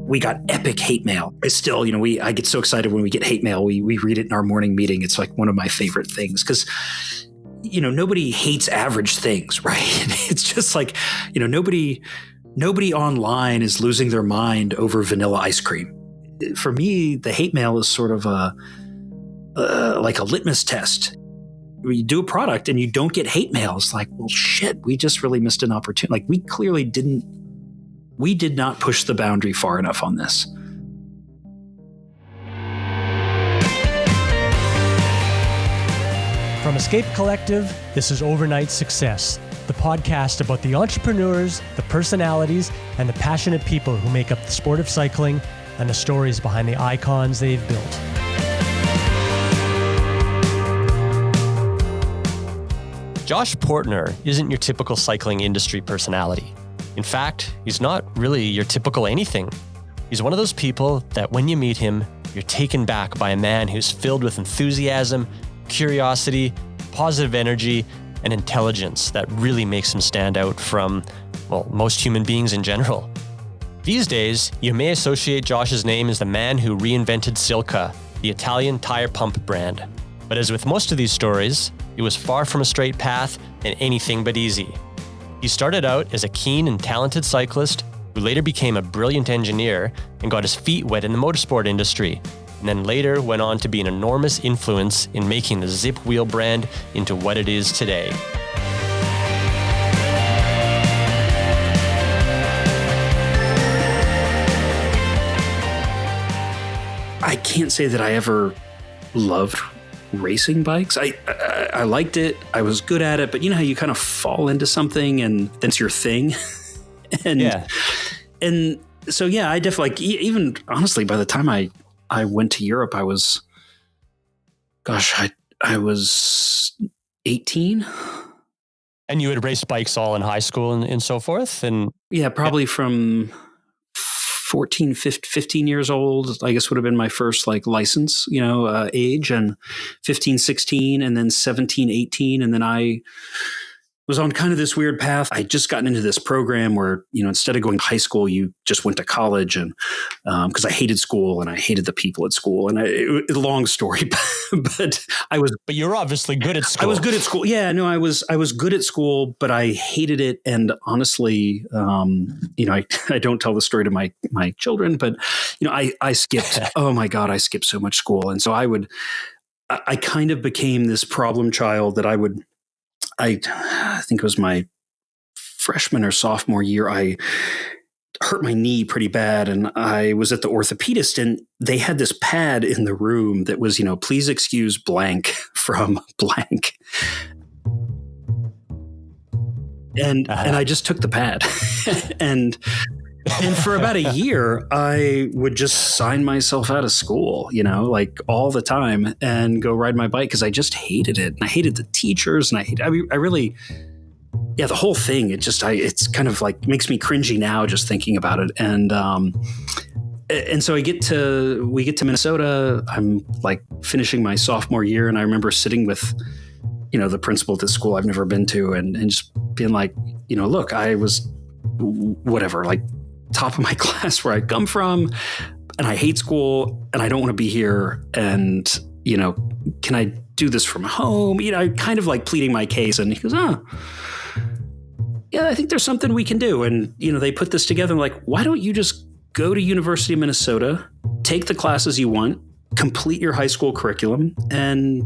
We got epic hate mail. It's still, I get so excited when we get hate mail. We read it in our morning meeting. It's like one of my favorite things because, nobody hates average things, right? It's just like, nobody online is losing their mind over vanilla ice cream. For me, the hate mail is sort of like a litmus test. You do a product and you don't get hate mail. It's like, well, shit, we just really missed an opportunity. Like we clearly did not push the boundary far enough on this. From Escape Collective, this is Overnight Success, the podcast about the entrepreneurs, the personalities, and the passionate people who make up the sport of cycling and the stories behind the icons they've built. Josh Poertner isn't your typical cycling industry personality. In fact, he's not really your typical anything. He's one of those people that when you meet him, you're taken back by a man who's filled with enthusiasm, curiosity, positive energy, and intelligence that really makes him stand out from, most human beings in general. These days, you may associate Josh's name as the man who reinvented Silca, the Italian tire pump brand. But as with most of these stories, it was far from a straight path and anything but easy. He started out as a keen and talented cyclist who later became a brilliant engineer and got his feet wet in the motorsport industry, and then later went on to be an enormous influence in making the Zipp wheel brand into what it is today. I can't say that I ever loved racing bikes. I liked it. I was good at it, but you know how you kind of fall into something and that's your thing. And so, yeah, I definitely even honestly, by the time I went to Europe, I was 18. And you had raced bikes all in high school and so forth? And yeah, probably from 14, 15 years old, I guess would have been my first license, age, and 15, 16, and then 17, 18. And then I was on kind of this weird path. I just gotten into this program where, instead of going to high school, you just went to college, and because I hated school and I hated the people at school, and it's a long story, but you're obviously good at school. I was good at school. Yeah, no, I was good at school, but I hated it. And honestly, I don't tell the story to my children, but I skipped. Oh my God, I skipped so much school, and so I kind of became this problem child that I think it was my freshman or sophomore year, I hurt my knee pretty bad, and I was at the orthopedist, and they had this pad in the room that was, please excuse blank from blank. And I just took the pad and for about a year, I would just sign myself out of school, all the time, and go ride my bike because I just hated it. And I hated the teachers, and the whole thing. It's kind of makes me cringy now just thinking about it. And so we get to Minnesota. I'm finishing my sophomore year, and I remember sitting with, the principal at this school I've never been to, and just being like, look, I was whatever, top of my class where I come from, and I hate school, and I don't want to be here, and can I do this from home? Kind of pleading my case. And he goes, yeah, I think there's something we can do. And they put this together, and why don't you just go to University of Minnesota, take the classes you want, complete your high school curriculum, and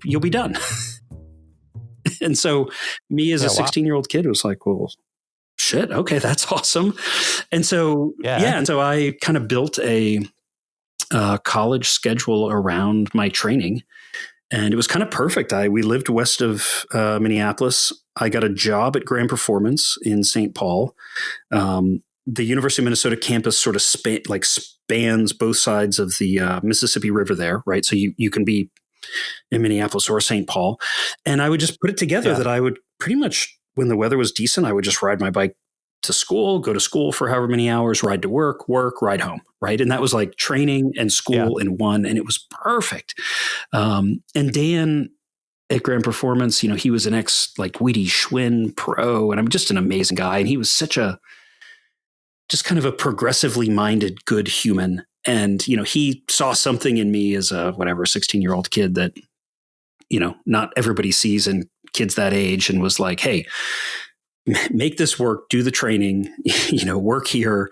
you'll be done. And so me as a 16-year-old kid was like, well, shit, okay, that's awesome. And so, and so I kind of built a college schedule around my training, and it was kind of perfect. We lived west of Minneapolis. I got a job at Grand Performance in St. Paul. The University of Minnesota campus sort of spans both sides of the Mississippi River there, right? So you can be in Minneapolis or St. Paul. And I would just put it together that I would pretty much, when the weather was decent, I would just ride my bike to school, go to school for however many hours, ride to work, ride home, right? And that was training and school in one, and it was perfect. And Dan at Grand Performance, he was an ex Wheatie Schwinn pro, and I'm just an amazing guy. And he was such a just kind of a progressively minded, good human. And, he saw something in me as a 16-year-old kid that, not everybody sees in kids that age, and was like, hey, make this work, do the training, work here.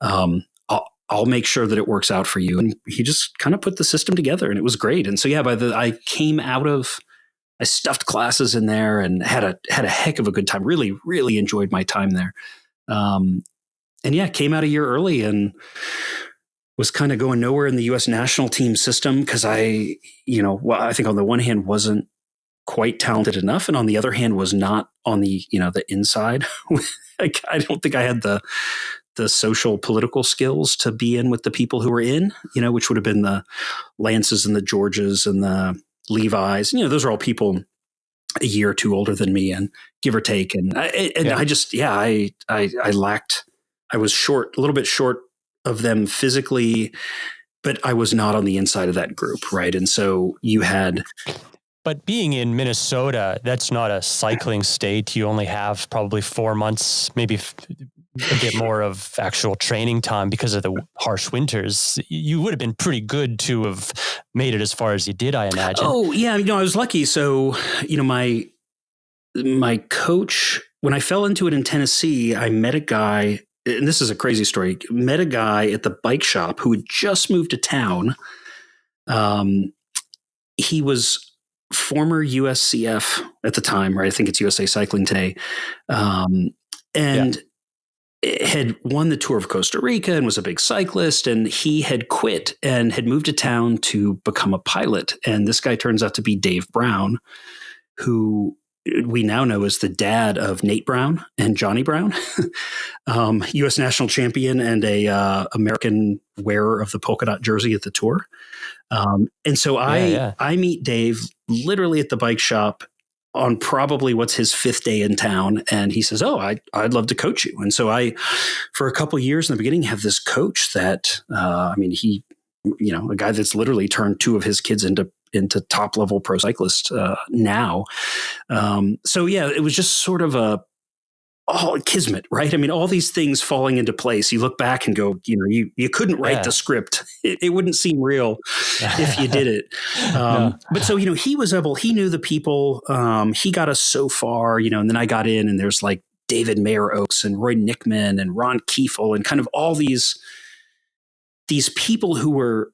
I'll make sure that it works out for you. And he just kind of put the system together, and it was great. And so, I came out of, I stuffed classes in there and had a heck of a good time. Really, really enjoyed my time there. Came out a year early and was kind of going nowhere in the U.S. national team system because I think on the one hand wasn't quite talented enough, and on the other hand was not on the the inside. I don't think I had the social political skills to be in with the people who were in, which would have been the Lances and the Georges and the Levi's. Those are all people a year or two older than me, and give or take. And I lacked. I was short, a little bit short of them physically, but I was not on the inside of that group, right? And so you had. But being in Minnesota, that's not a cycling state. You only have probably 4 months, maybe a bit more of actual training time because of the harsh winters. You would have been pretty good to have made it as far as you did, I imagine. Oh, yeah. I was lucky. So, my coach, when I fell into it in Tennessee, I met a guy, and this is a crazy story, met a guy at the bike shop who had just moved to town. He was former USCF at the time, right? I think it's USA Cycling today. Had won the Tour of Costa Rica and was a big cyclist. And he had quit and had moved to town to become a pilot. And this guy turns out to be Dave Brown, who we now know as the dad of Nate Brown and Johnny Brown, U.S. national champion and a American wearer of the polka dot jersey at the Tour. And so I meet Dave literally at the bike shop on probably what's his 5th day in town. And he says, oh, I'd love to coach you. And so I, for a couple of years in the beginning, have this coach that, he, a guy that's literally turned 2 of his kids into top level pro cyclists now. It was just sort of kismet, right? I mean, all these things falling into place. You look back and go, you couldn't write the script. It wouldn't seem real if you did it. But so, he was able, he knew the people, he got us so far, and then I got in, and there's like David Mayer Oaks and Roy Nickman and Ron Kiefel and kind of all these people who were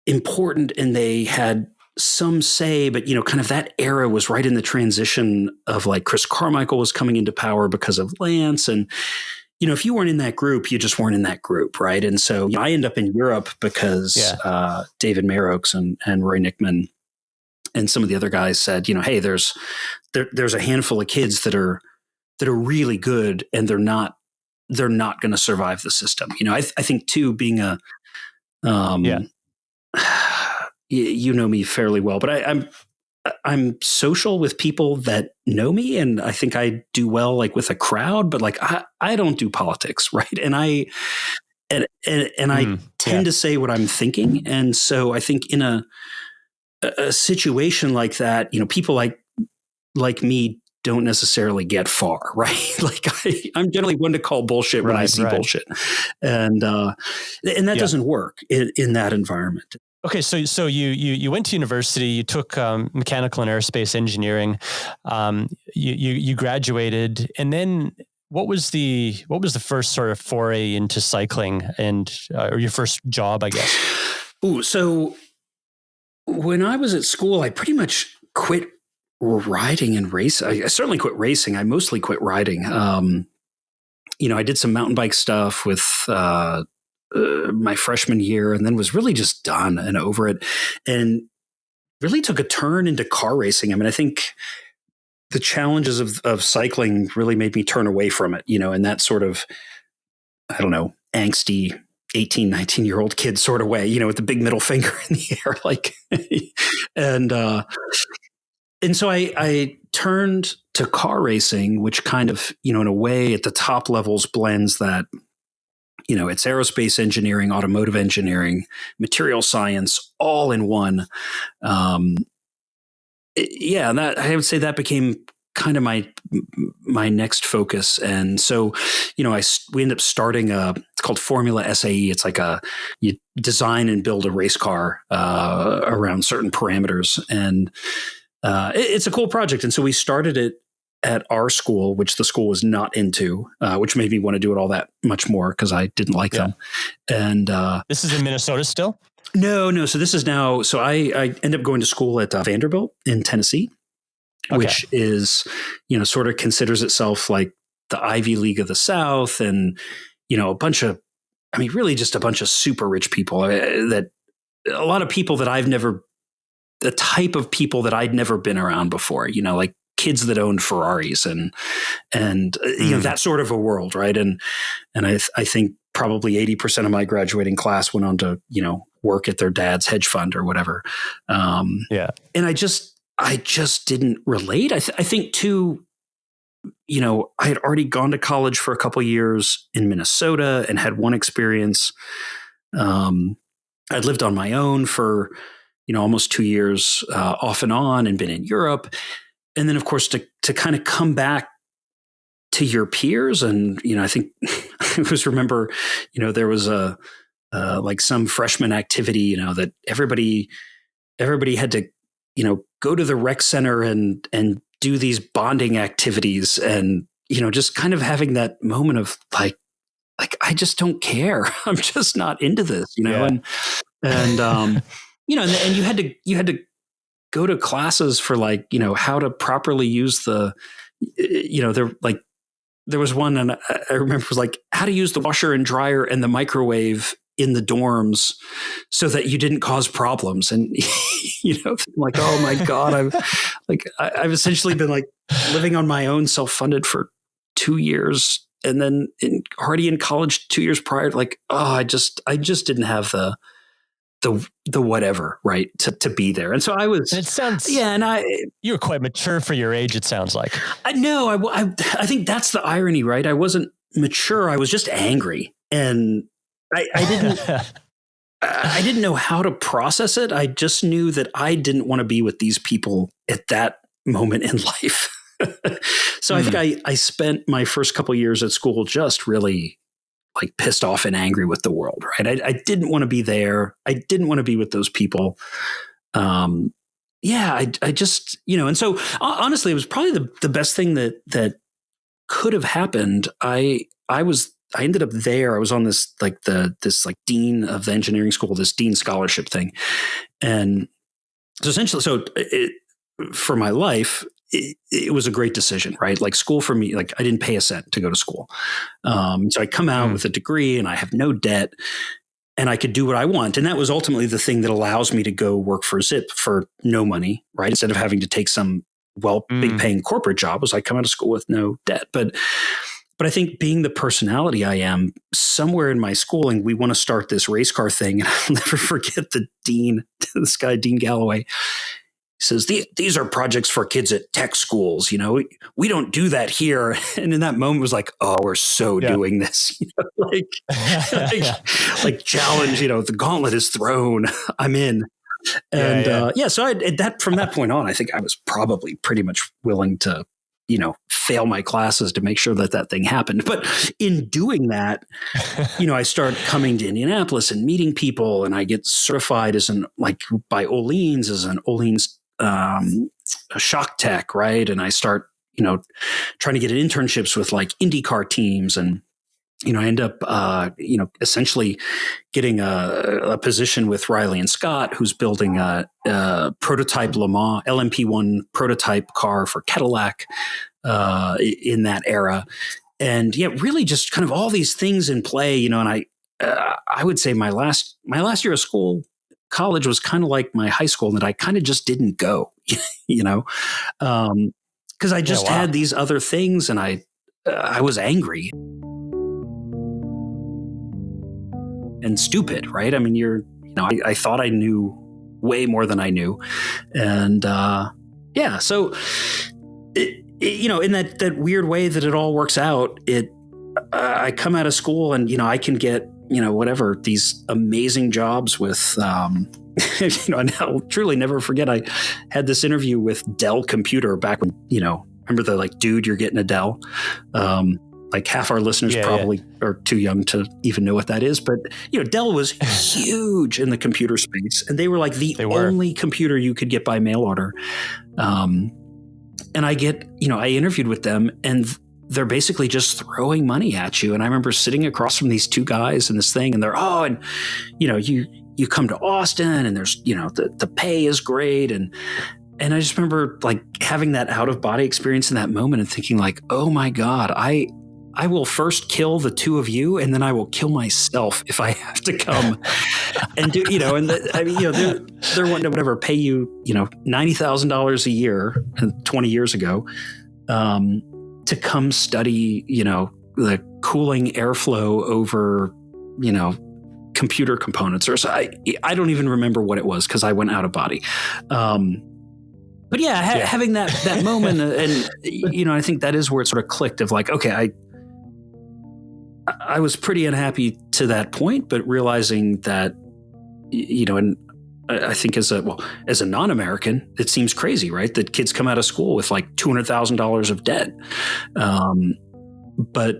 important, and they had some say, but kind of that era was right in the transition of like Chris Carmichael was coming into power because of Lance. And, if you weren't in that group, you just weren't in that group. Right. And so I end up in Europe because David Mayer Oaks and Roy Nickman and some of the other guys said, hey, there's a handful of kids that are really good, and they're not going to survive the system. I think too, being you know me fairly well, but I'm social with people that know me, and I think I do well like with a crowd, but like I don't do politics, right? And I tend to say what I'm thinking, and so I think in a situation like that, people like me don't necessarily get far, right? Like I'm generally one to call bullshit when I see bullshit, and that doesn't work in that environment. Okay, so you went to university. You took mechanical and aerospace engineering. You graduated, and then what was the first sort of foray into cycling and or your first job, I guess? Ooh, so when I was at school, I pretty much quit riding and racing. I certainly quit racing. I mostly quit riding. I did some mountain bike stuff with my freshman year, and then was really just done and over it, and really took a turn into car racing. I mean, I think the challenges of cycling really made me turn away from it, and that sort of, I don't know, angsty 18, 19-year-old kid sort of way, with the big middle finger in the air, like, and so I turned to car racing, which kind of, in a way at the top levels blends that, it's aerospace engineering, automotive engineering, material science, all in one. And that, I would say that became kind of my next focus. And so, we ended up starting it's called Formula SAE. It's like you design and build a race car around certain parameters. And it's a cool project. And so we started it at our school, which the school was not into, which made me want to do it all that much more because I didn't like them. And this is in Minnesota still? No. So this is now. So I ended up going to school at Vanderbilt in Tennessee, which is, sort of considers itself like the Ivy League of the South, and really just a bunch of super rich people. That a lot of people that the type of people that I'd never been around before. Like kids that owned Ferraris and that sort of a world, right? And I think probably 80% of my graduating class went on to work at their dad's hedge fund or whatever. And I just didn't relate. I think too, I had already gone to college for a couple of years in Minnesota and had one experience. I'd lived on my own for almost 2 years off and on, and been in Europe. And then, of course, to kind of come back to your peers. And, I think I always remember, there was like some freshman activity, that everybody had to, go to the rec center and do these bonding activities. And, just kind of having that moment of like, I just don't care. I'm just not into this, and you had to go to classes for like, how to properly use there was one, and I remember it was like how to use the washer and dryer and the microwave in the dorms so that you didn't cause problems. And, I'm like, oh my God, I've essentially been like living on my own, self-funded for 2 years. And then already in college 2 years prior, like, I just didn't have the whatever, right, to be there. And so I was. It sounds. Yeah, and you were quite mature for your age. It sounds like. I think that's the irony, right? I wasn't mature. I was just angry, and I didn't. I didn't know how to process it. I just knew that I didn't want to be with these people at that moment in life. So I think I spent my first couple of years at school just really like pissed off and angry with the world, right? I didn't want to be there. I didn't want to be with those people. I just, and so honestly, it was probably the best thing that could have happened. I ended up there. I was on this dean of the engineering school, this dean scholarship thing. And so essentially, for my life, it was a great decision, right? Like school for me, like I didn't pay a cent to go to school. So I come out with a degree and I have no debt and I could do what I want. And that was ultimately the thing that allows me to go work for Zipp for no money, right? Instead of having to take some big paying corporate job, was I come out of school with no debt. But I think being the personality I am, somewhere in my schooling, we want to start this race car thing. And I'll never forget the dean, this guy, Dean Galloway. He says, these are projects for kids at tech schools. We don't do that here. And in that moment it was like, oh, we're so doing this, like challenge, the gauntlet is thrown. I'm in. And so from that point on, I think I was probably pretty much willing to, fail my classes to make sure that thing happened. But in doing that, I started coming to Indianapolis and meeting people, and I get certified by Olean's as an Olean's a shock tech, right? And I start, trying to get internships with like IndyCar teams, and I end up, essentially getting a position with Riley and Scott, who's building a prototype Le Mans LMP1 prototype car for Cadillac in that era. And really just kind of all these things in play, and I would say my last year of college was kind of like my high school, that I kind of just didn't go, because I just had these other things, and I was angry and stupid, right? I mean, I thought I knew way more than I knew. And so, in that weird way that it all works out, I come out of school and, I can get, whatever, these amazing jobs with, and I'll truly never forget, I had this interview with Dell Computer back when, remember the like, dude, you're getting a Dell. Like half our listeners probably are too young to even know what that is. But, Dell was huge in the computer space, and they were like the only computer you could get by mail order. And I interviewed with them, and they're basically just throwing money at you. And I remember sitting across from these two guys in this thing, and they're, you come to Austin, and there's, the pay is great. And I just remember like having that out of body experience in that moment and thinking like, oh my God, I will first kill the two of you, and then I will kill myself if I have to come and do, they're wanting to whatever pay you, $90,000 a year 20 years ago, to come study, the cooling airflow over, computer components, or so I don't even remember what it was because I went out of body. But having that moment, and I think that is where it sort of clicked of like, okay, I was pretty unhappy to that point, but realizing that, and I think as a non-American, it seems crazy, right? That kids come out of school with like $200,000 of debt. But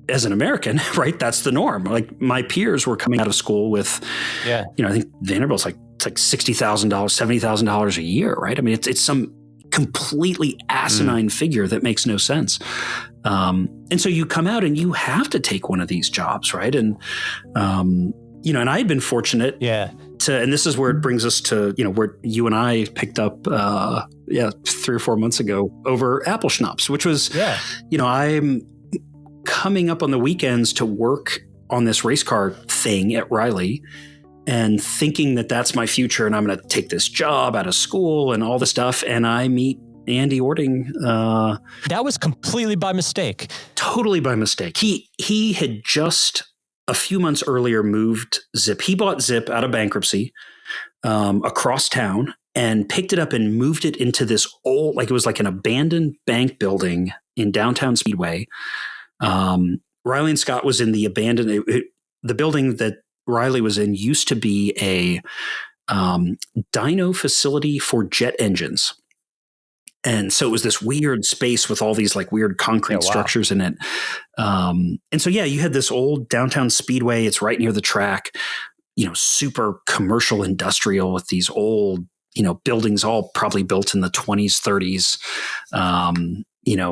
as an American, right, that's the norm. Like my peers were coming out of school with, I think Vanderbilt's like, it's like $60,000, $70,000 a year, right? I mean, it's some completely asinine figure that makes no sense. And so you come out and you have to take one of these jobs, right? And, and I had been fortunate and this is where it brings us to, where you and I picked up, 3 or 4 months ago over Apple Schnapps, which was, I'm coming up on the weekends to work on this race car thing at Riley and thinking that that's my future. And I'm going to take this job out of school and all this stuff. And I meet Andy Ording. That was completely by mistake. Totally by mistake. He had just a few months earlier moved Zipp. He bought Zipp out of bankruptcy across town and picked it up and moved it into this old, like it was like an abandoned bank building in downtown Speedway. Riley and Scott was in the abandoned, the building that Riley was in used to be a dyno facility for jet engines. And so it was this weird space with all these like weird concrete structures in it. And so, you had this old downtown Speedway. It's right near the track, super commercial industrial with these old, buildings all probably built in the 20s, 30s,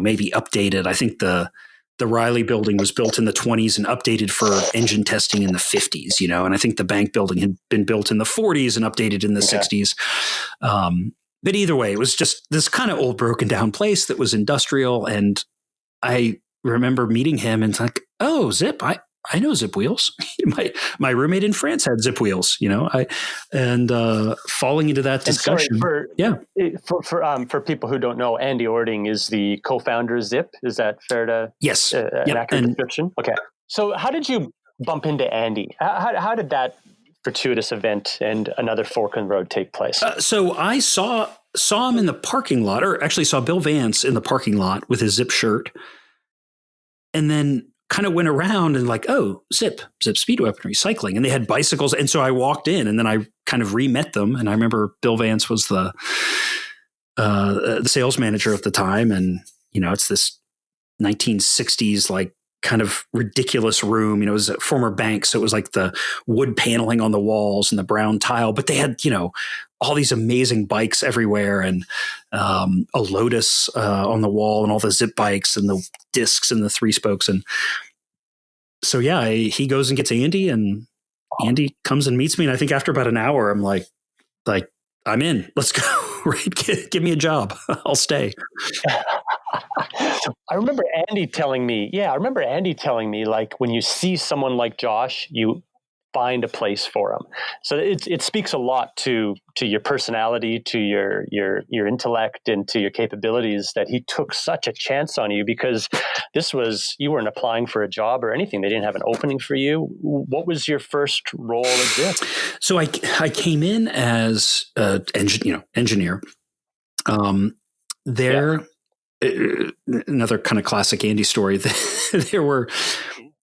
maybe updated. I think the Riley building was built in the 20s and updated for engine testing in the 50s, and I think the bank building had been built in the 40s and updated in the 60s. But either way, it was just this kind of old broken down place that was industrial. And I remember meeting him and it's like, oh, Zipp, I know Zipp wheels. my roommate in France had Zipp wheels, falling into that discussion. For people who don't know, Andy Ording is the co-founder of Zipp. Is that fair to yes, an accurate description? Okay. So how did you bump into Andy? How did that fortuitous event and another fork in the road take place? So I saw him in the parking lot, or actually saw Bill Vance in the parking lot with his Zipp shirt, and then kind of went around and like, oh, Zipp Speedway and Recycling, and they had bicycles. And so I walked in, and then I kind of re-met them, and I remember Bill Vance was the sales manager at the time, and it's this 1960s like kind of ridiculous room. It was a former bank, so it was like the wood paneling on the walls and the brown tile, but they had, all these amazing bikes everywhere, and a Lotus on the wall, and all the Zipp bikes and the discs and the 3 spokes. And so, he goes and gets Andy, and Andy comes and meets me. And I think after about an hour, I'm like, I'm in, let's go, right? Give me a job. I'll stay. I remember Andy telling me, like, when you see someone like Josh, you find a place for him. So it speaks a lot to your personality, to your intellect, and to your capabilities that he took such a chance on you, because you weren't applying for a job or anything. They didn't have an opening for you. What was your first role at Zipp? So I came in as an engineer. Another kind of classic Andy story. There were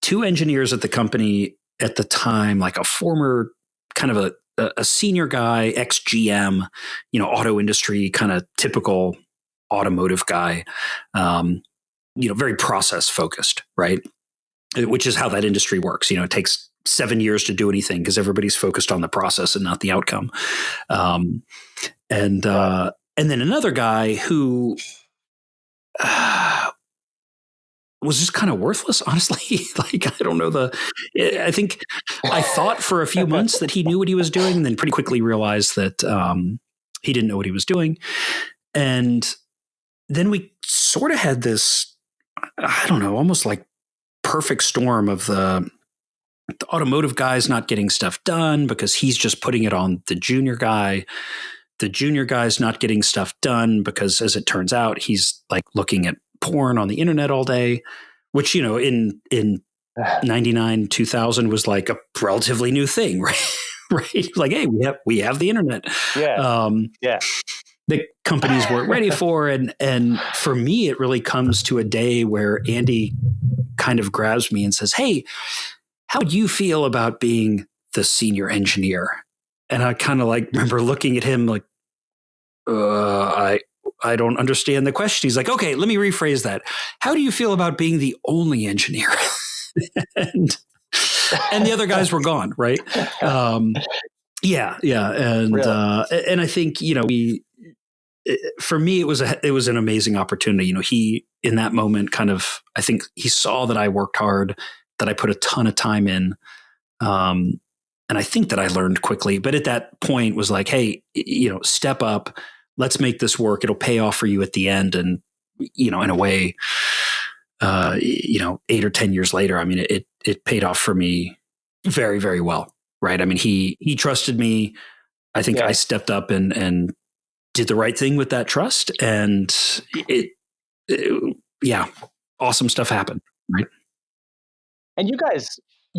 2 engineers at the company at the time, like a former kind of a senior guy, ex-GM, auto industry, kind of typical automotive guy, very process focused, right? Which is how that industry works. It takes 7 years to do anything because everybody's focused on the process and not the outcome. And then another guy who was just kind of worthless, honestly. Like, I don't know I think I thought for a few months that he knew what he was doing, and then pretty quickly realized that he didn't know what he was doing. And then we sort of had this, I don't know, almost like perfect storm of the automotive guy's not getting stuff done because he's just putting it on the junior guy. The junior guy's not getting stuff done because, as it turns out, he's like looking at porn on the internet all day, which, in 99, 2000 was like a relatively new thing, right? Right. Like, hey, we have the internet. Yeah. The companies weren't ready for. And for me, it really comes to a day where Andy kind of grabs me and says, hey, how do you feel about being the senior engineer? And I kind of like remember looking at him like, I don't understand the question. He's like, okay, let me rephrase that. How do you feel about being the only engineer? and the other guys were gone, right? Yeah. And really? And I think, for me, it was an amazing opportunity. He, in that moment, kind of, I think he saw that I worked hard, that I put a ton of time in. And I think that I learned quickly, but at that point was like, hey, step up, let's make this work. It'll pay off for you at the end. And, in a way, 8 or 10 years later, I mean, it paid off for me very, very well. Right. I mean, he trusted me. I think I stepped up and did the right thing with that trust. And awesome stuff happened. Right. And you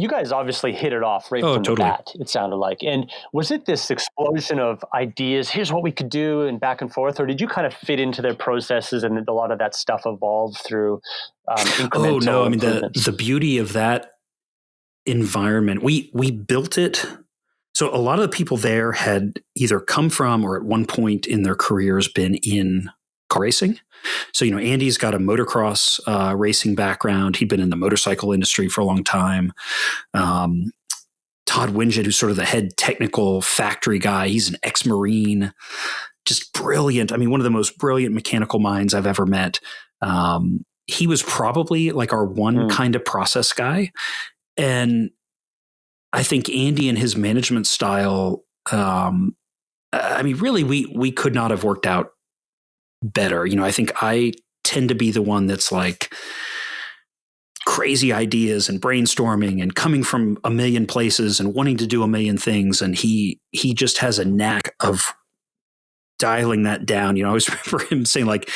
guys obviously hit it off right from the bat, it sounded like. And was it this explosion of ideas, here's what we could do, and back and forth, or did you kind of fit into their processes and a lot of that stuff evolved through incremental Oh, no. I mean, the beauty of that environment, we built it. So a lot of the people there had either come from or at one point in their careers been in car racing. So, Andy's got a motocross racing background. He'd been in the motorcycle industry for a long time. Todd Wingett, who's sort of the head technical factory guy, he's an ex-Marine, just brilliant. I mean, one of the most brilliant mechanical minds I've ever met. He was probably like our one kind of process guy. And I think Andy and his management style, I mean, really, we could not have worked out better. I think I tend to be the one that's like crazy ideas and brainstorming and coming from a million places and wanting to do a million things. And he just has a knack of dialing that down. I always remember him saying like,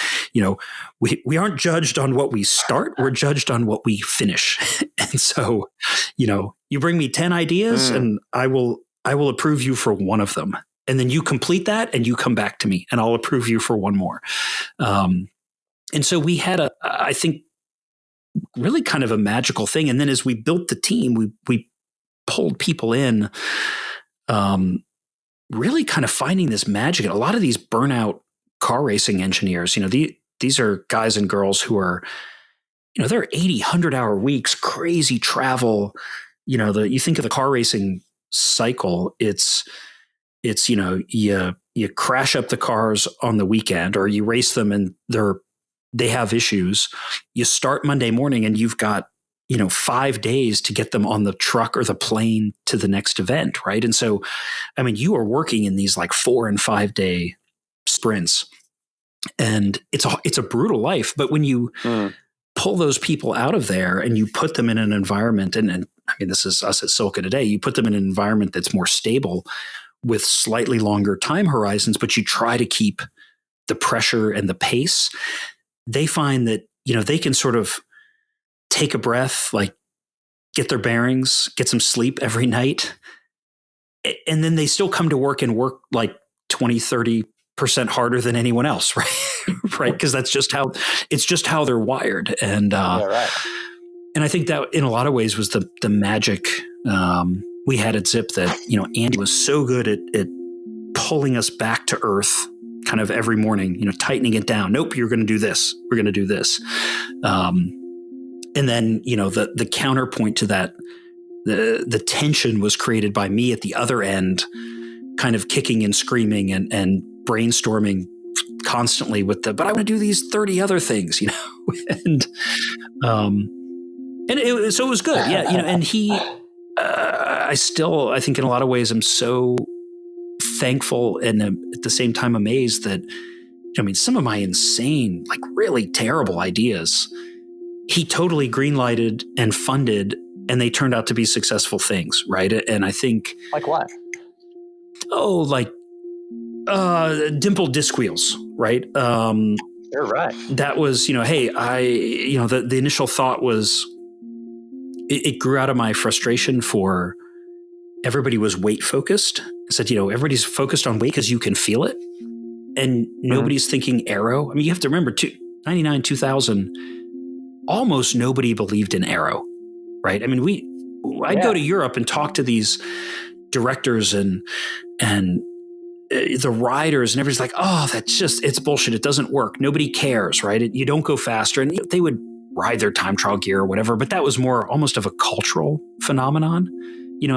we aren't judged on what we start, we're judged on what we finish. And so, you bring me 10 ideas and I will approve you for one of them. And then you complete that and you come back to me and I'll approve you for one more. And so we had I think, really kind of a magical thing. And then as we built the team, we pulled people in, really kind of finding this magic. And a lot of these burnout car racing engineers, these are guys and girls who are, they're 80, 100-hour weeks, crazy travel. You think of the car racing cycle, it's you crash up the cars on the weekend or you race them and they have issues. You start Monday morning and you've got, 5 days to get them on the truck or the plane to the next event. Right. And so, I mean, you are working in these like 4 and 5 day sprints and it's a brutal life. But when you pull those people out of there and you put them in an environment, and I mean, this is us at Silca today, you put them in an environment that's more stable with slightly longer time horizons, but you try to keep the pressure and the pace, they find that, they can sort of take a breath, like get their bearings, get some sleep every night. And then they still come to work and work like 20, 30% harder than anyone else. Right. Right. Cause it's just how they're wired. And, right. And I think that in a lot of ways was the magic, we had at Zipp that, Andy was so good at pulling us back to earth kind of every morning, tightening it down. Nope, you're going to do this. We're going to do this. And then, the counterpoint to that, the tension was created by me at the other end, kind of kicking and screaming and brainstorming constantly with but I want to do these 30 other things, and so it was good. Yeah. And he, I think in a lot of ways I'm so thankful and at the same time amazed that, some of my insane, like really terrible ideas, he totally greenlighted and funded, and they turned out to be successful things. Right. And I think like what? Oh, like dimple disc wheels. Right. You're right. That was, hey, the initial thought was, it grew out of my frustration for everybody was weight focused. I said, everybody's focused on weight because you can feel it. And nobody's thinking aero. I mean, you have to remember, 99, 2000, almost nobody believed in aero, right? I mean, I'd go to Europe and talk to these directors and the riders, and everybody's like, oh, it's bullshit. It doesn't work. Nobody cares, right? You don't go faster. And they would ride their time trial gear or whatever, but that was more almost of a cultural phenomenon.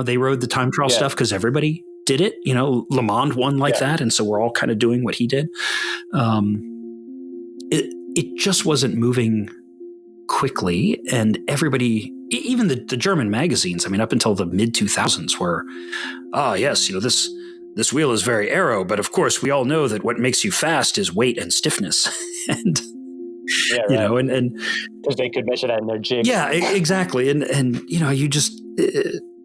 They rode the time trial stuff because everybody did it. Le Mans won like that. And so we're all kind of doing what he did. It just wasn't moving quickly. And everybody, even the German magazines, I mean, up until the mid 2000s were, yes, this wheel is very aero, but of course we all know that what makes you fast is weight and stiffness. And and because they could measure that in their jigs. Yeah, exactly. And you just,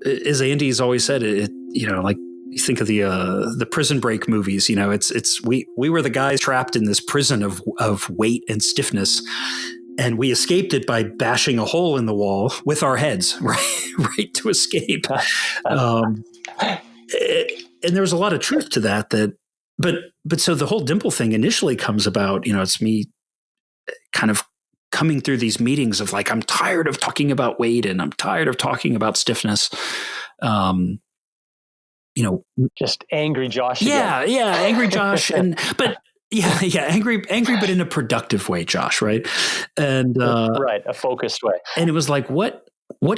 as Andy's always said, like you think of the Prison Break movies. We were the guys trapped in this prison of weight and stiffness, and we escaped it by bashing a hole in the wall with our heads, right to escape. And there was a lot of truth to that. But so the whole dimple thing initially comes about. It's me kind of coming through these meetings of like, I'm tired of talking about weight and I'm tired of talking about stiffness. Just angry Josh. Yeah. Angry Josh. Angry, but in a productive way, Josh. Right. And, right. A focused way. And it was like, what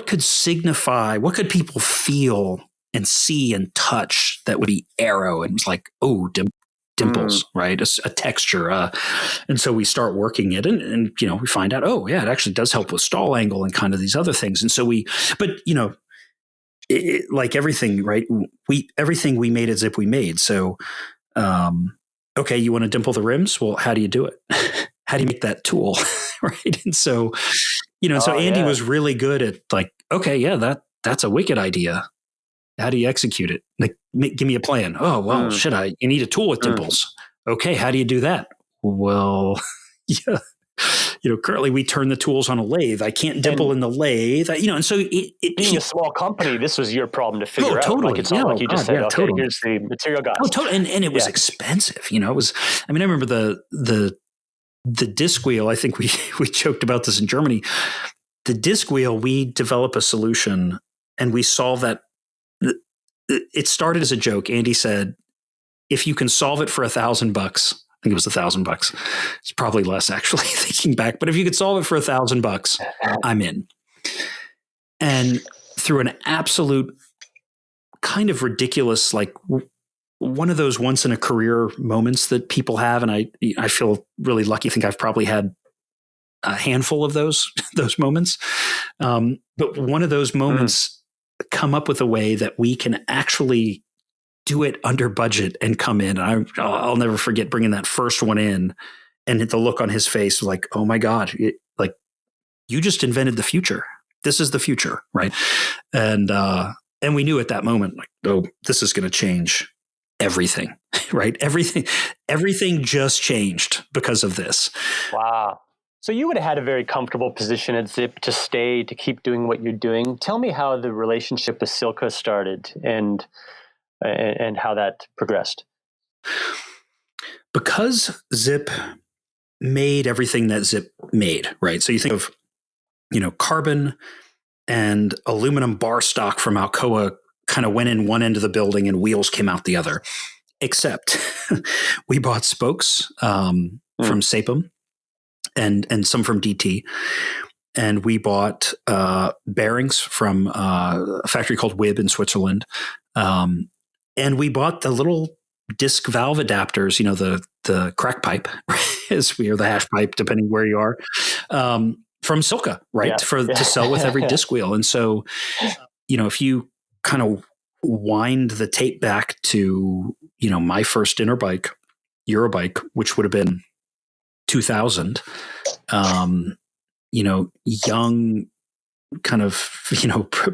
could signify, what could people feel and see and touch that would be aero? And it was like, dimples, right? A texture. And so we start working it and we find out, it actually does help with stall angle and kind of these other things. And so like everything, right? Everything we made at Zipp, we made. So, okay, you want to dimple the rims? Well, how do you do it? How do you make that tool? Right. And so, so Andy was really good at like, okay, yeah, that's a wicked idea. How do you execute it? Like, give me a plan. Oh, well, you need a tool with dimples. Okay. How do you do that? Well, yeah. Currently we turn the tools on a lathe. I can't dimple in the lathe, and so being a small company, this was your problem to figure out. Totally. Like it's not like you just said, okay, totally. Here's the material guys. Oh, totally. And it was expensive. I remember the disc wheel. I think we joked about this in Germany. The disc wheel, we develop a solution and we solve that. It started as a joke. Andy said, if you can solve it for $1,000, I think it was $1,000. It's probably less actually thinking back, but if you could solve it for $1,000, I'm in. And through an absolute kind of ridiculous, like one of those once in a career moments that people have. And I feel really lucky. I think I've probably had a handful of those moments. But one of those moments come up with a way that we can actually do it under budget and come in. And I'll never forget bringing that first one in and the look on his face was like, oh my God, like you just invented the future. This is the future. Right. And we knew at that moment, like, oh, this is going to change everything. Right. Everything just changed because of this. Wow. So you would have had a very comfortable position at Zipp to keep doing what you're doing. Tell me how the relationship with Silca started and how that progressed. Because Zipp made everything that Zipp made, right? So you think of, carbon and aluminum bar stock from Alcoa kind of went in one end of the building and wheels came out the other. except we bought spokes from Sapum and some from DT. And we bought bearings from a factory called Wibb in Switzerland. And we bought the little disc valve adapters, the crack pipe, as we are the hash pipe, depending where you are, from Silca, right? To sell with every disc wheel. And so, if you kind of wind the tape back to, my first Interbike, Eurobike, which would have been 2000, young kind of,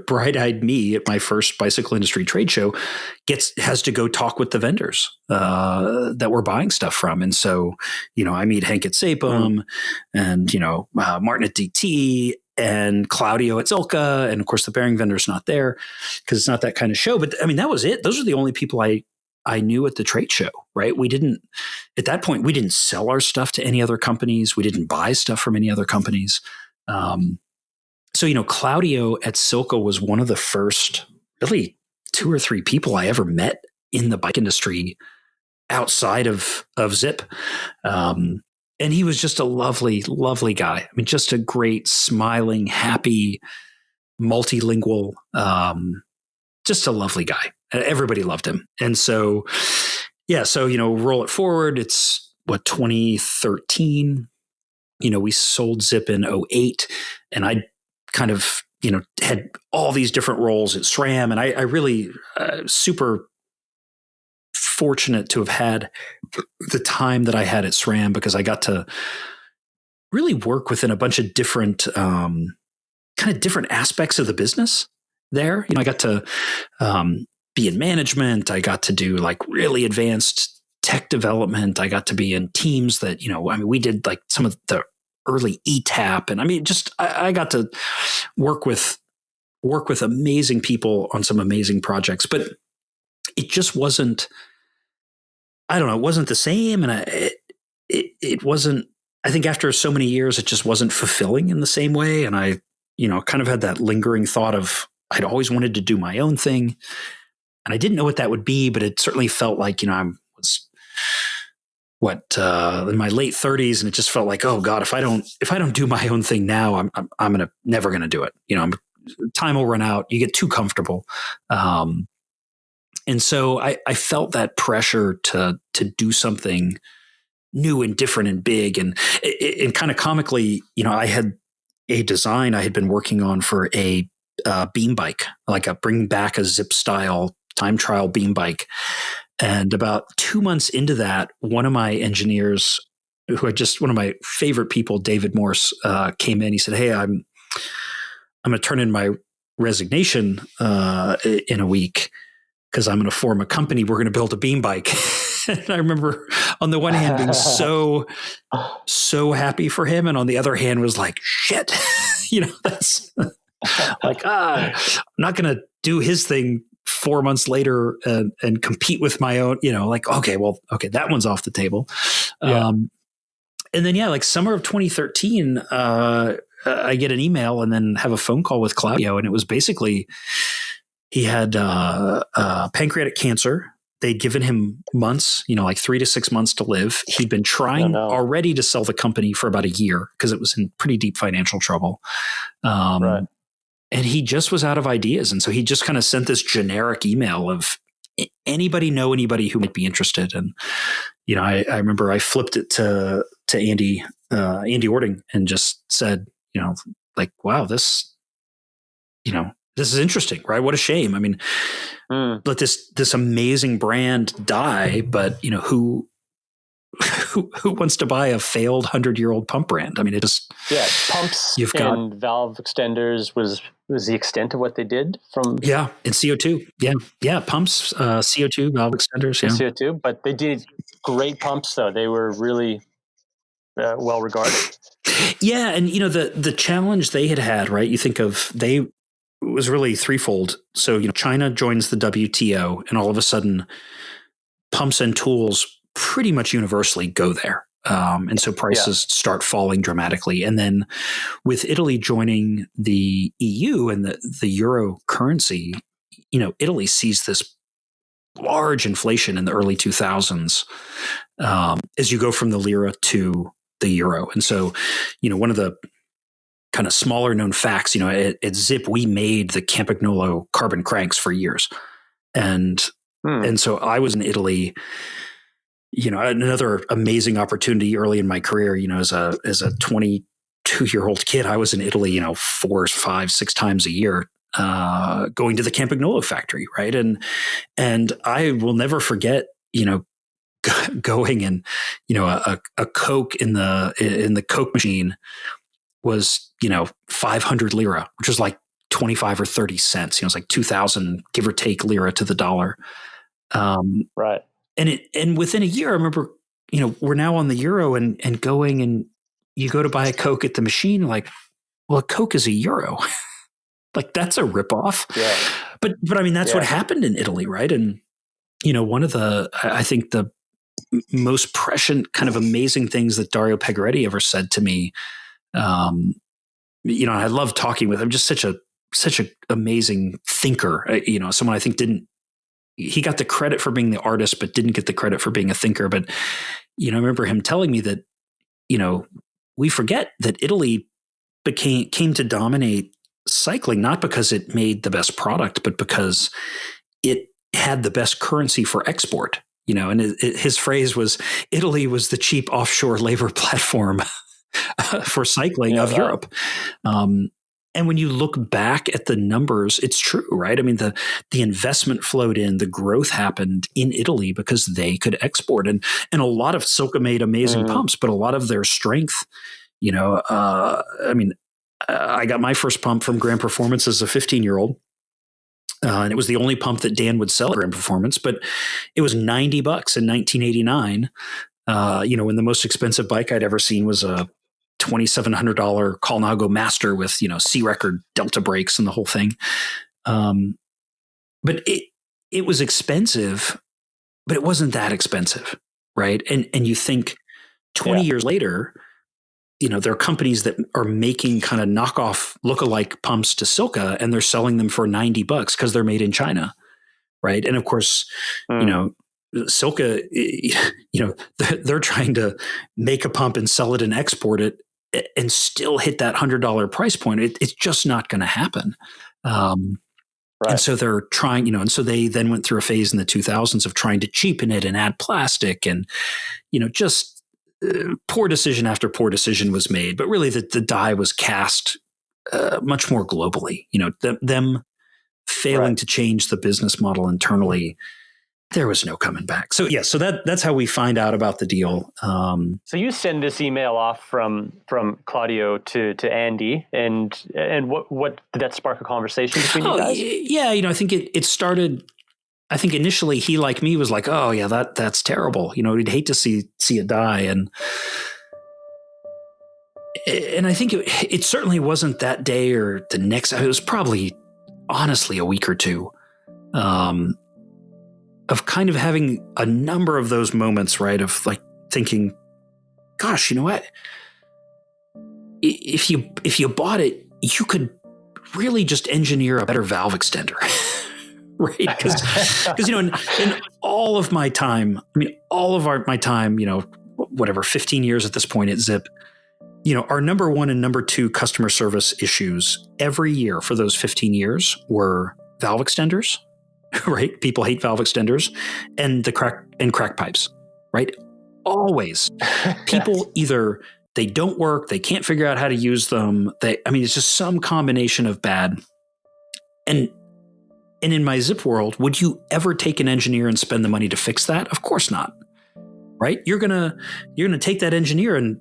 bright-eyed me at my first bicycle industry trade show has to go talk with the vendors that we're buying stuff from. And so, I meet Hank at Sapum and, Martin at DT and Claudio at Silca. And of course the bearing vendor's not there because it's not that kind of show. But I mean, that was it. Those are the only people I knew at the trade show, right? At that point, we didn't sell our stuff to any other companies. We didn't buy stuff from any other companies. So, Claudio at Silca was one of the first really 2 or 3 people I ever met in the bike industry outside of Zipp. And he was just a lovely, lovely guy. I mean, just a great, smiling, happy, multilingual, just a lovely guy. Everybody loved him. And so, roll it forward. It's 2013. We sold Zipp in 2008, and I kind of, had all these different roles at SRAM. And I really super fortunate to have had the time that I had at SRAM because I got to really work within a bunch of different, kind of different aspects of the business there. I got to be in management. I got to do like really advanced tech development. I got to be in teams that, we did like some of the early ETAP. And I mean, I got to work with amazing people on some amazing projects, but it just wasn't, it wasn't the same. And it wasn't, I think after so many years, it just wasn't fulfilling in the same way. And I, kind of had that lingering thought of, I'd always wanted to do my own thing. And I didn't know what that would be, but it certainly felt like, I was in my late 30s, and it just felt like, oh God, if I don't do my own thing now, I'm never gonna do it. Time will run out. You get too comfortable, and so I felt that pressure to do something new and different and big, and kind of comically, I had a design I had been working on for a beam bike, like bringing back a Zipp style time trial beam bike. And about 2 months into that, one of my engineers, one of my favorite people, David Morse, came in. He said, "Hey, I'm going to turn in my resignation in a week because I'm going to form a company. We're going to build a beam bike." And I remember on the one hand being so happy for him, and on the other hand was like, "Shit, that's like I'm not going to do his thing 4 months later and compete with my own, okay, that one's off the table." Yeah. And then, like summer of 2013, I get an email and then have a phone call with Claudio. And it was basically, he had pancreatic cancer. They'd given him months, like 3 to 6 months to live. He'd been trying already to sell the company for about a year because it was in pretty deep financial trouble. Right. And he just was out of ideas. And so he just kind of sent this generic email of, anybody know anybody who might be interested? And, I remember I flipped it to Andy Ording and just said, like, wow, this is interesting, right? What a shame. I mean, let this amazing brand die, but who wants to buy a failed 100-year-old pump brand? I mean, it just pumps and valve extenders was the extent of what they did from and CO2 pumps, CO2 valve extenders, CO2, but they did great pumps though. They were really well regarded. And the challenge they had, right? You think of it was really threefold. So China joins the WTO, and all of a sudden, pumps and tools pretty much universally go there. And so prices start falling dramatically. And then with Italy joining the EU and the euro currency, Italy sees this large inflation in the early 2000s as you go from the lira to the euro. And so, one of the kind of smaller known facts, at Zipp, we made the Campagnolo carbon cranks for years. And so I was in Italy, another amazing opportunity early in my career, as a 22-year-old kid, I was in Italy, 4, 5, 6 times a year, going to the Campagnolo factory. Right. And I will never forget, going and, a Coke in the Coke machine was, 500 lira, which was like 25 or 30 cents. It was like 2,000, give or take, lira to the dollar. Right. And within a year, I remember, we're now on the euro and going, and you go to buy a Coke at the machine, like, well, a Coke is €1. Like, that's a ripoff. Yeah. But I mean, that's what happened in Italy, right? And, one of I think the most prescient, kind of amazing things that Dario Pegoretti ever said to me, I love talking with him, just such an amazing thinker, someone I think he got the credit for being the artist, but didn't get the credit for being a thinker. But, I remember him telling me that, we forget that Italy came to dominate cycling, not because it made the best product, but because it had the best currency for export, and his phrase was, Italy was the cheap offshore labor platform for cycling of Europe. And when you look back at the numbers, it's true, right? I mean, the investment flowed in, the growth happened in Italy because they could export. And a lot of Silca made amazing pumps, but a lot of their strength, I got my first pump from Grand Performance as a 15-year-old. And it was the only pump that Dan would sell at Grand Performance, but it was $90 in 1989. When the most expensive bike I'd ever seen was a $2,700 Colnago Master with, C record Delta brakes and the whole thing. But it was expensive, but it wasn't that expensive. Right. And you think 20 years later, there are companies that are making kind of knockoff lookalike pumps to Silca, and they're selling them for $90 because they're made in China. Right. And of course, Silca, they're trying to make a pump and sell it and export it and still hit that $100 price point. It's just not going to happen. Right. And so they're trying, and so they then went through a phase in the 2000s of trying to cheapen it and add plastic, and, just poor decision after poor decision was made. But really the die was cast much more globally, them failing to change the business model internally. There was no coming back. So so that's how we find out about the deal. So you send this email off from Claudio to Andy, and what did that spark a conversation between you guys? Yeah, I think it started. I think initially he, like me, was like, "Oh yeah, that's terrible." He'd hate to see it die, and I think it certainly wasn't that day or the next. It was probably honestly a week or two. Of kind of having a number of those moments, right? Of like thinking, gosh, you know what? If you bought it, you could really just engineer a better valve extender, right? Because in all of my time, my time, whatever, 15 years at this point at Zipp, our number 1 and number 2 customer service issues every year for those 15 years were valve extenders. Right? People hate valve extenders and crack pipes, right? Always. People either they don't work, they can't figure out how to use them. It's just some combination of bad. And in my Zipp world, would you ever take an engineer and spend the money to fix that? Of course not. Right? You're gonna take that engineer and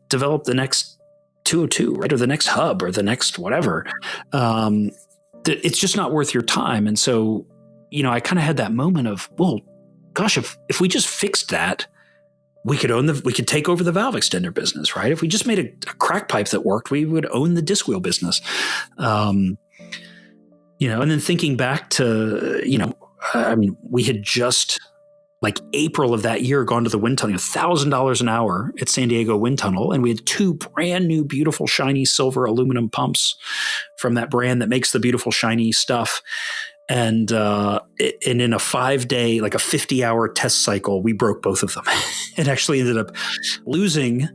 develop the next 202, right? Or the next hub or the next whatever. It's just not worth your time. And so I kind of had that moment of, well, gosh, if we just fixed that, we could take over the valve extender business, right? If we just made a crack pipe that worked, we would own the disc wheel business. And then thinking back to, we had just like April of that year gone to the wind tunnel, $1,000 an hour at San Diego Wind Tunnel. And we had 2 brand new, beautiful, shiny silver aluminum pumps from that brand that makes the beautiful, shiny stuff. And in a 5-day, like a 50-hour test cycle, we broke both of them. It actually ended up losing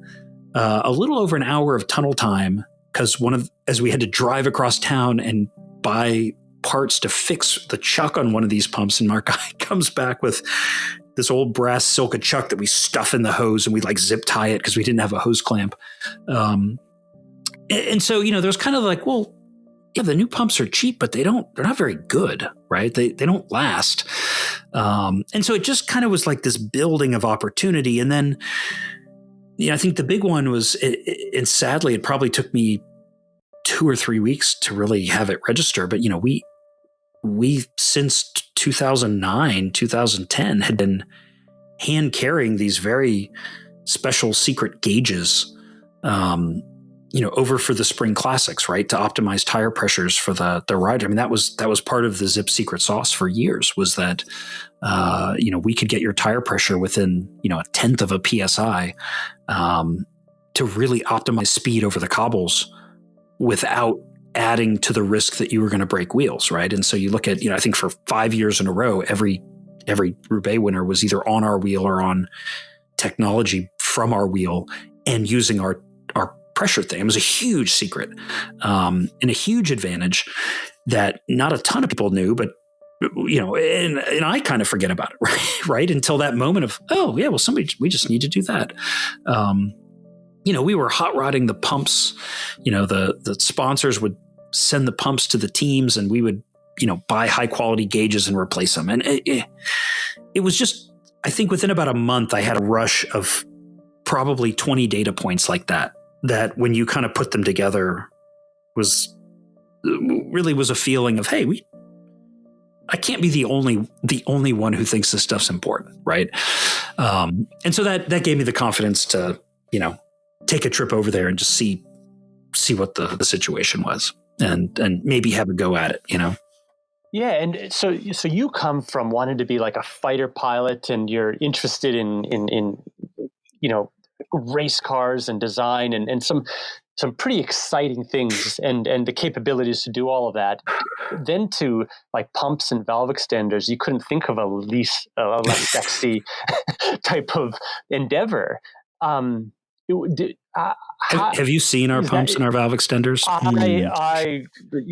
a little over an hour of tunnel time because as we had to drive across town and buy parts to fix the chuck on one of these pumps, and our guy comes back with this old brass Silca chuck that we stuff in the hose, and we like zip tie it because we didn't have a hose clamp. And so, there's kind of like, well, yeah, the new pumps are cheap, but they're not very good, right? They don't last. And so it just kind of was like this building of opportunity. And then, I think the big one was, and sadly, it probably took me 2 or 3 weeks to really have it register. But, we since 2009, 2010 had been hand carrying these very special secret gauges, over for the spring classics, right? To optimize tire pressures for the rider. I mean, that was part of the Zipp secret sauce for years, was that, we could get your tire pressure within, a tenth of a PSI, to really optimize speed over the cobbles without adding to the risk that you were going to break wheels. Right. And so you look at, I think for 5 years in a row, every Roubaix winner was either on our wheel or on technology from our wheel and using our pressure thing. It was a huge secret, and a huge advantage that not a ton of people knew, but and I kind of forget about it, right? Until that moment of, oh yeah, well, we just need to do that. We were hot rodding the pumps. The sponsors would send the pumps to the teams, and we would, buy high quality gauges and replace them. And it was just, I think within about a month, I had a rush of probably 20 data points like that when you kind of put them together was a feeling of, hey, I can't be the only one who thinks this stuff's important, right? And so that gave me the confidence to, take a trip over there and just see what the situation was, and maybe have a go at it, Yeah, and so you come from wanting to be like a fighter pilot, and you're interested in race cars and design and some pretty exciting things and the capabilities to do all of that. Then to like pumps and valve extenders, you couldn't think of a less sexy type of endeavor. Have you seen our pumps and our valve extenders? I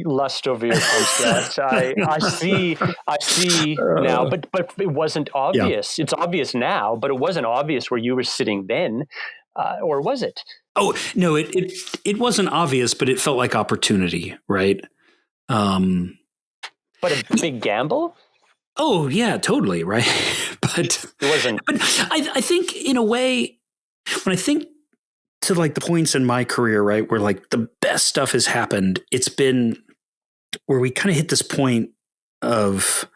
lust over your pumps. That I see now, but it wasn't obvious. Yeah. It's obvious now, but it wasn't obvious where you were sitting then, or was it? Oh no, it wasn't obvious, but it felt like opportunity, right? But a big gamble. Oh yeah, totally, right. But it wasn't. But I think in a way, when I think to like the points in my career, right, where like the best stuff has happened, it's been where we kind of hit this point of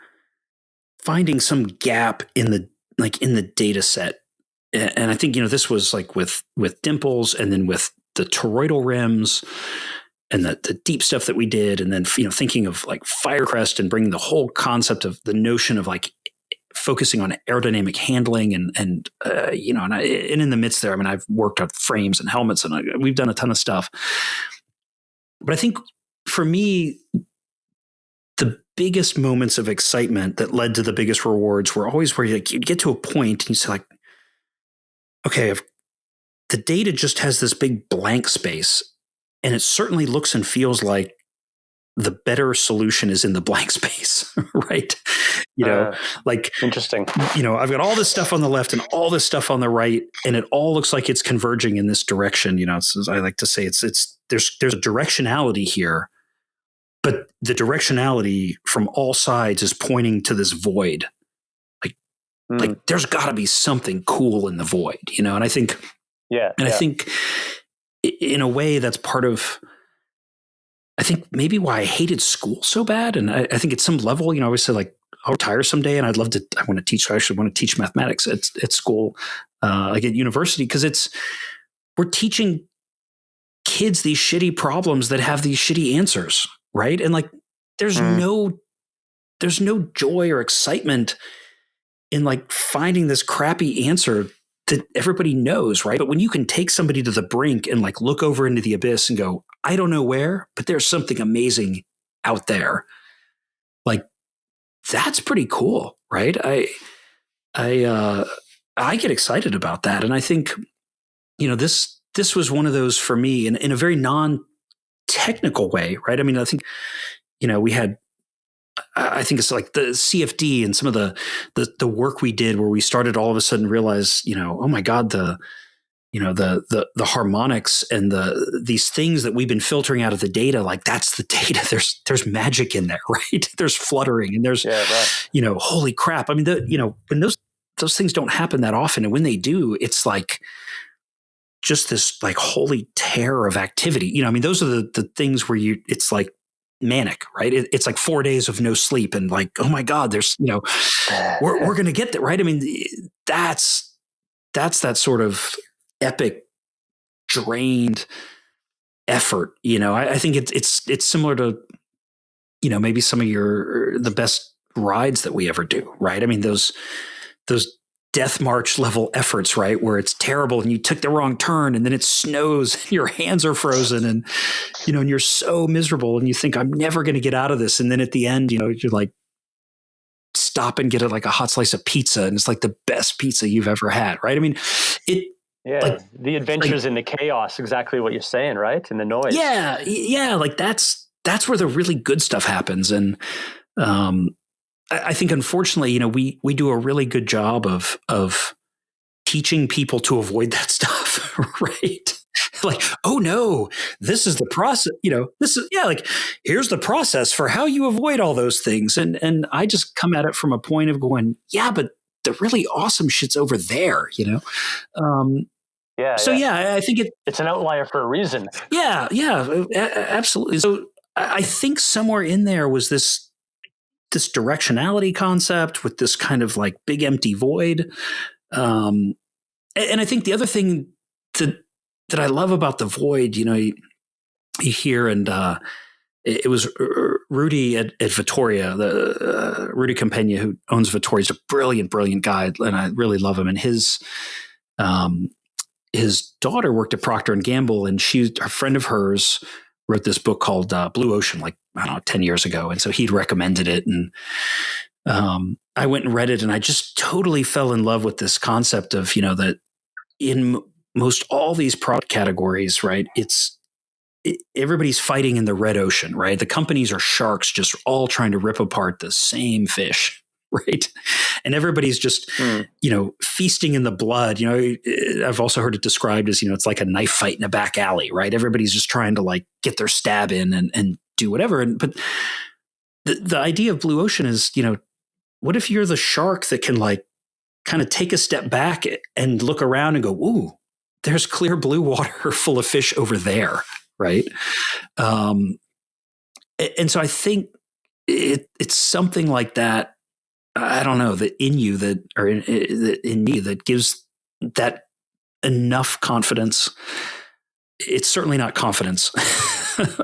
finding some gap in the data set. And I think, this was like with dimples, and then with the toroidal rims and the deep stuff that we did. And then, thinking of like Firecrest and bringing the whole concept of the notion of like focusing on aerodynamic handling and in the midst there, I mean, I've worked on frames and helmets, and we've done a ton of stuff. But I think for me, the biggest moments of excitement that led to the biggest rewards were always where you'd get to a point and you say like, okay, if the data just has this big blank space, and it certainly looks and feels like the better solution is in the blank space, right? Like interesting. I've got all this stuff on the left and all this stuff on the right, and it all looks like it's converging in this direction. I like to say there's a directionality here, but the directionality from all sides is pointing to this void. Like there's got to be something cool in the void, and I think, I think in a way that's part of, I think maybe why I hated school so bad. And I think at some level, I always said like, I'll retire someday and I want to teach mathematics at school, like at university, because we're teaching kids these shitty problems that have these shitty answers. Right. And like, there's no joy or excitement in like finding this crappy answer that everybody knows, right? But when you can take somebody to the brink and like look over into the abyss and go, I don't know where, but there's something amazing out there. Like that's pretty cool, right? I get excited about that. And I think, this was one of those for me in a very non-technical way, right? I mean, I think, we had, I think it's like the CFD and some of the work we did where we started all of a sudden realize, oh my God, the harmonics and these things that we've been filtering out of the data, like that's the data. There's magic in there, right? There's fluttering and there's, holy crap. I mean, when those things don't happen that often, and when they do, it's like just this like holy tear of activity. I mean, those are the things where it's like manic, right? It's like 4 days of no sleep and like, oh my God, there's, we're going to get there, right? I mean, that's that sort of epic drained effort. I think it's similar to, maybe some of the best rides that we ever do, right? I mean, those death march level efforts, right? Where it's terrible and you took the wrong turn and then it snows and your hands are frozen and, and you're so miserable and you think I'm never going to get out of this. And then at the end, you're like, stop and get like a hot slice of pizza. And it's like the best pizza you've ever had. Right. I mean, the adventures in the chaos, exactly what you're saying, right? In the noise. Yeah. Yeah. Like that's where the really good stuff happens. And, I think, unfortunately, we do a really good job of teaching people to avoid that stuff, right? Like, oh no, this is the process. Like here's the process for how you avoid all those things. And I just come at it from a point of going, yeah, but the really awesome shit's over there, I think it's an outlier for a reason. Yeah, absolutely. So I think somewhere in there was this directionality concept with this kind of like big empty void. And I think the other thing that I love about the void, you hear, and it was Rudy at Vittoria, the Rudy Campagna, who owns Vittoria, is a brilliant guy, and I really love him. And his daughter worked at Procter and Gamble, and a friend of hers wrote this book called Blue Ocean, like, I don't know, 10 years ago. And so he'd recommended it. And I went and read it, and I just totally fell in love with this concept of, that in most all these product categories, right, everybody's fighting in the red ocean, right? The companies are sharks just all trying to rip apart the same fish, right? And everybody's just, feasting in the blood. I've also heard it described as, it's like a knife fight in a back alley, right? Everybody's just trying to like get their stab in and do whatever. But the idea of Blue Ocean is, what if you're the shark that can like kind of take a step back and look around and go, ooh, there's clear blue water full of fish over there, right? And so I think it's something like that. I don't know, that in you or in me that gives that enough confidence. It's certainly not confidence.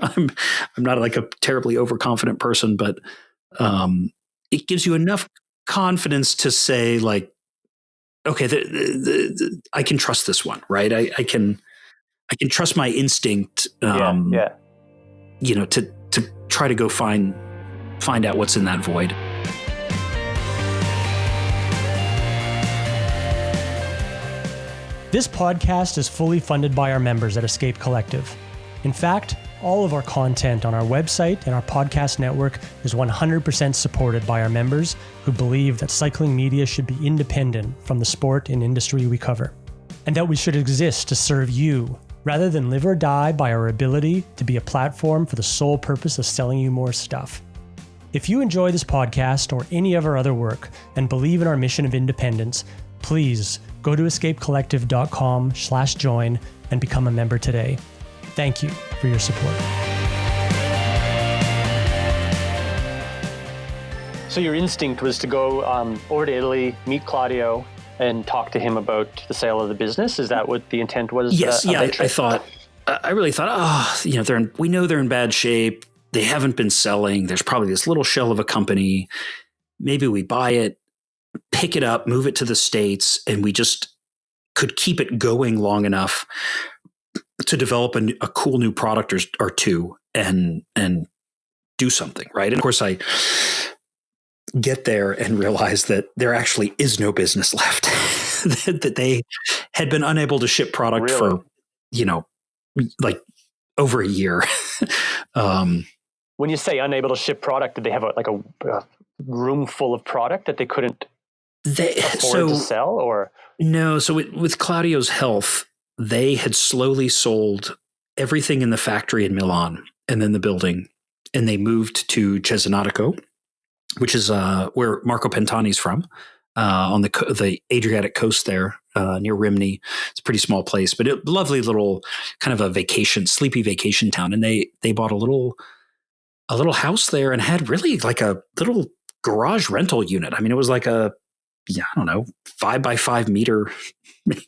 I'm not like a terribly overconfident person, but it gives you enough confidence to say like, okay, I can trust this one, right? I can trust my instinct, to try to go find out what's in that void. This podcast is fully funded by our members at Escape Collective. In fact, all of our content on our website and our podcast network is 100% supported by our members who believe that cycling media should be independent from the sport and industry we cover, and that we should exist to serve you rather than live or die by our ability to be a platform for the sole purpose of selling you more stuff. If you enjoy this podcast or any of our other work and believe in our mission of independence, please go to escapecollective.com/join and become a member today. Thank you for your support. So your instinct was to go over to Italy, meet Claudio, and talk to him about the sale of the business. Is that what the intent was? Yes. I really thought, we know they're in bad shape. They haven't been selling. There's probably this little shell of a company. Maybe we buy it, pick it up, move it to the States, and we just could keep it going long enough to develop a cool new product or two and do something, right? And of course, get there and realize that there actually is no business left, that they had been unable to ship product for, like over a year. When you say unable to ship product, did they have a room full of product that they couldn't afford to sell, or? No. So with Claudio's health, they had slowly sold everything in the factory in Milan and then the building, and they moved to Cesenatico, which is where Marco Pantani's from, on the Adriatic coast there, near Rimini. It's a pretty small place, but a lovely little kind of a sleepy vacation town. And they bought a little house there and had really like a little garage rental unit. I mean, it was like I don't know, 5 by 5 meter,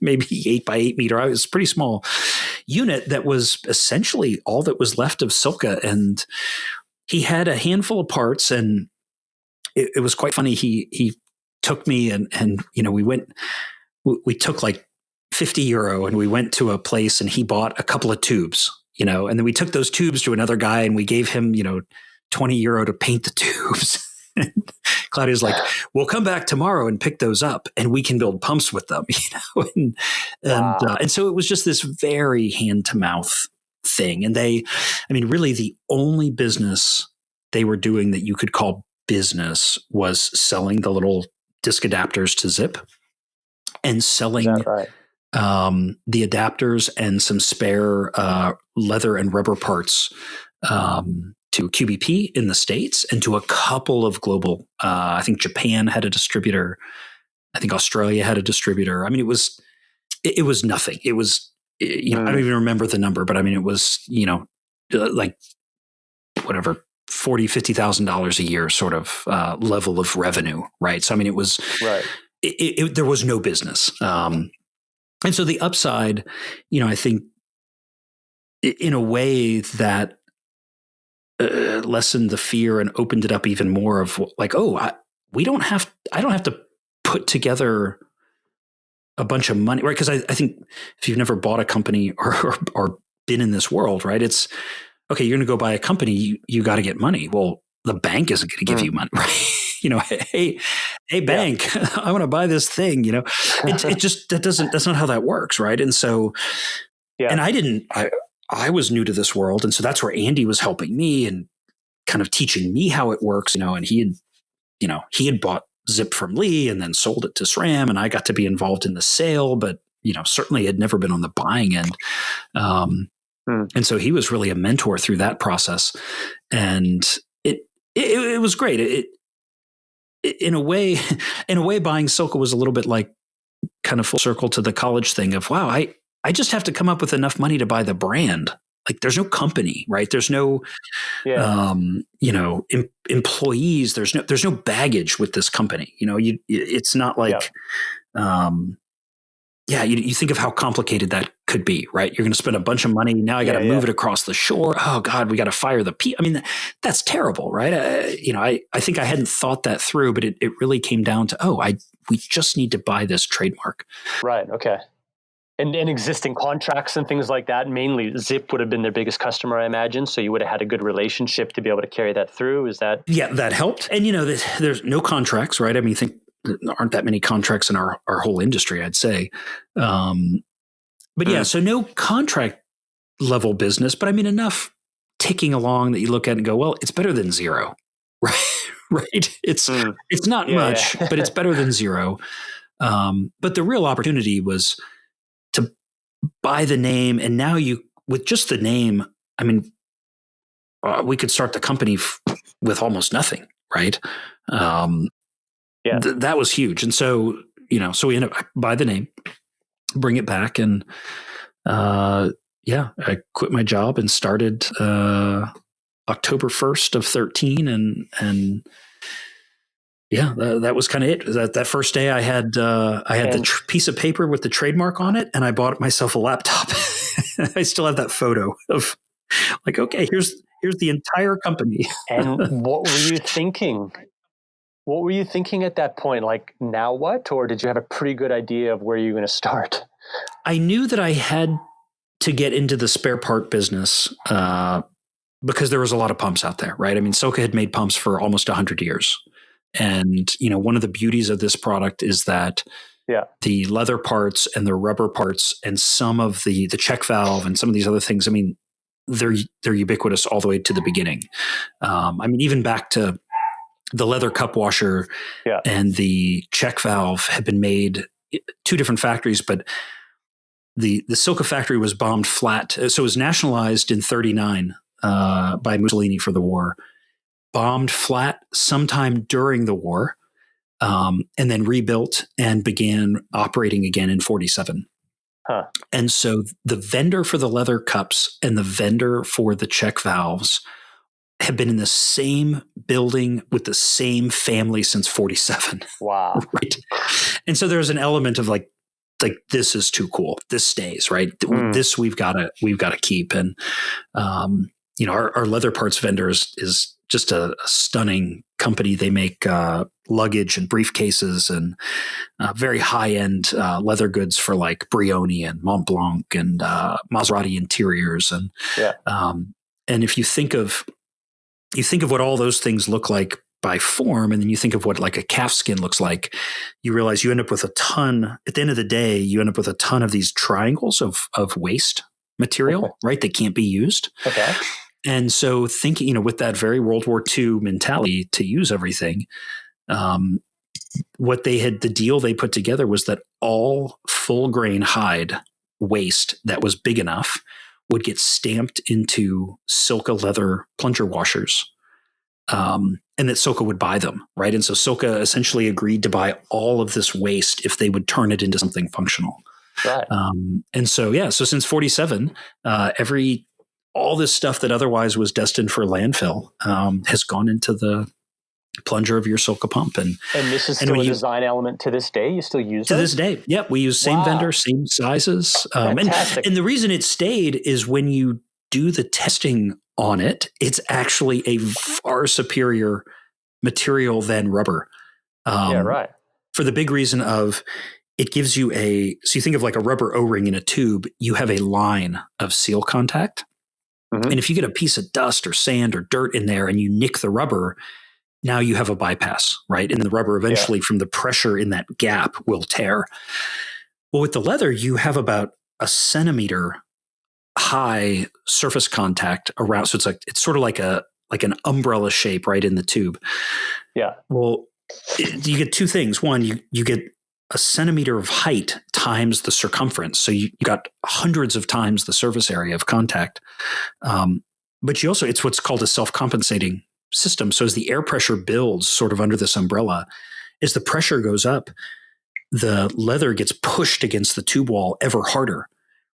maybe 8 by 8 meter. It was a pretty small unit that was essentially all that was left of Silca. And he had a handful of parts, and it was quite funny. He took me and we took like €50 and we went to a place and he bought a couple of tubes, and then we took those tubes to another guy and we gave him, €20 to paint the tubes. And Claudio's like, we'll come back tomorrow and pick those up and we can build pumps with them, and so it was just this very hand to mouth thing. And really the only business they were doing that you could call business was selling the little disc adapters to Zipp and selling the adapters and some spare leather and rubber parts to QBP in the States and to a couple of global. I think Japan had a distributor. I think Australia had a distributor. I mean, it was nothing. It was, I don't even remember the number, but I mean, it was, like whatever, $40,000-$50,000 a year sort of level of revenue. Right. So, I mean, it was, there was no business. And so the upside, I think in a way that lessened the fear and opened it up even more of like, I don't have to put together a bunch of money, right? Because I think if you've never bought a company or been in this world, right, it's okay. You're going to go buy a company. You got to get money. Well, the bank isn't going to give you money, right? Hey, bank, I want to buy this thing. It just that's not how that works, right? And so, and I was new to this world, and so that's where Andy was helping me and kind of teaching me how it works. And he had bought Zipp from Lee and then sold it to SRAM, and I got to be involved in the sale, but certainly had never been on the buying end. And so he was really a mentor through that process, and it was great. In a way, buying Silca was a little bit like kind of full circle to the college thing of, wow, I just have to come up with enough money to buy the brand. Like there's no company, right? There's no, employees. There's no baggage with this company. It's not like, you think of how complicated that could be, right? You're going to spend a bunch of money. Now I got to move it across the shore. Oh God, we got to fire the people. I mean, that's terrible, right? I think I hadn't thought that through, but it really came down to, we just need to buy this trademark. Right. Okay. And existing contracts and things like that, mainly Zipp would have been their biggest customer, I imagine. So you would have had a good relationship to be able to carry that through. Is that? Yeah, that helped. And, there's no contracts, right? I mean, there aren't that many contracts in our whole industry, I'd say. But so no contract level business, but I mean, enough ticking along that you look at and go, well, it's better than zero, right? Right. It's not much, but it's better than zero. But the real opportunity was to buy the name. And now with just the name, I mean, we could start the company with almost nothing. Right. That was huge. And so, so we end up buy the name, bring it back. And, I quit my job and started, October 1st of 13. And that was kind of it. That first day I had the piece of paper with the trademark on it, and I bought myself a laptop. I still have that photo of like, okay, here's the entire company. And what were you thinking? What were you thinking at that point? Like, now what? Or did you have a pretty good idea of where you're going to start? I knew that I had to get into the spare part business because there was a lot of pumps out there, right? I mean, Silca had made pumps for almost 100 years. And, one of the beauties of this product is that the leather parts and the rubber parts and some of the check valve and some of these other things, I mean, they're ubiquitous all the way to the beginning. Even back to the leather cup washer and the check valve have been made two different factories, but the Silca factory was bombed flat. So it was nationalized in 1939 by Mussolini for the war, bombed flat sometime during the war, and then rebuilt and began operating again in 1947. Huh. And so the vendor for the leather cups and the vendor for the check valves have been in the same building with the same family since 1947. Wow. Right. And so there's an element of like this is too cool. This stays, right? This we've got to keep. And our leather parts vendor is just a stunning company. They make luggage and briefcases and very high end leather goods for like Brioni and Mont Blanc and Maserati interiors. And if you think of what all those things look like by form, and then you think of what like a calf skin looks like, you realize you end up with at the end of the day, you end up with a ton of these triangles of waste material, right? That can't be used. Okay. And so thinking, with that very World War II mentality to use everything, the deal they put together was that all full grain hide waste that was big enough would get stamped into Silca leather plunger washers. And that Silca would buy them, right? And so Silca essentially agreed to buy all of this waste if they would turn it into something functional. Right. And so since 1947, all this stuff that otherwise was destined for landfill has gone into the plunger of your Silca pump. And this is still a design element to this day? You still use it? To this day. Yep. We use same vendor, same sizes. And the reason it stayed is when you do the testing on it, it's actually a far superior material than rubber. Right. For the big reason of it gives you so you think of like a rubber O-ring in a tube, you have a line of seal contact. Mm-hmm. And if you get a piece of dust or sand or dirt in there and you nick the rubber, now you have a bypass, right? And the rubber eventually from the pressure in that gap will tear. Well, with the leather, you have about a centimeter high surface contact around. So it's sort of like an umbrella shape right in the tube. Yeah. Well, you get two things. One, you get a centimeter of height times the circumference. So you got hundreds of times the surface area of contact. But you also, it's what's called a self-compensating system. So as the air pressure builds sort of under this umbrella, as the pressure goes up, the leather gets pushed against the tube wall ever harder.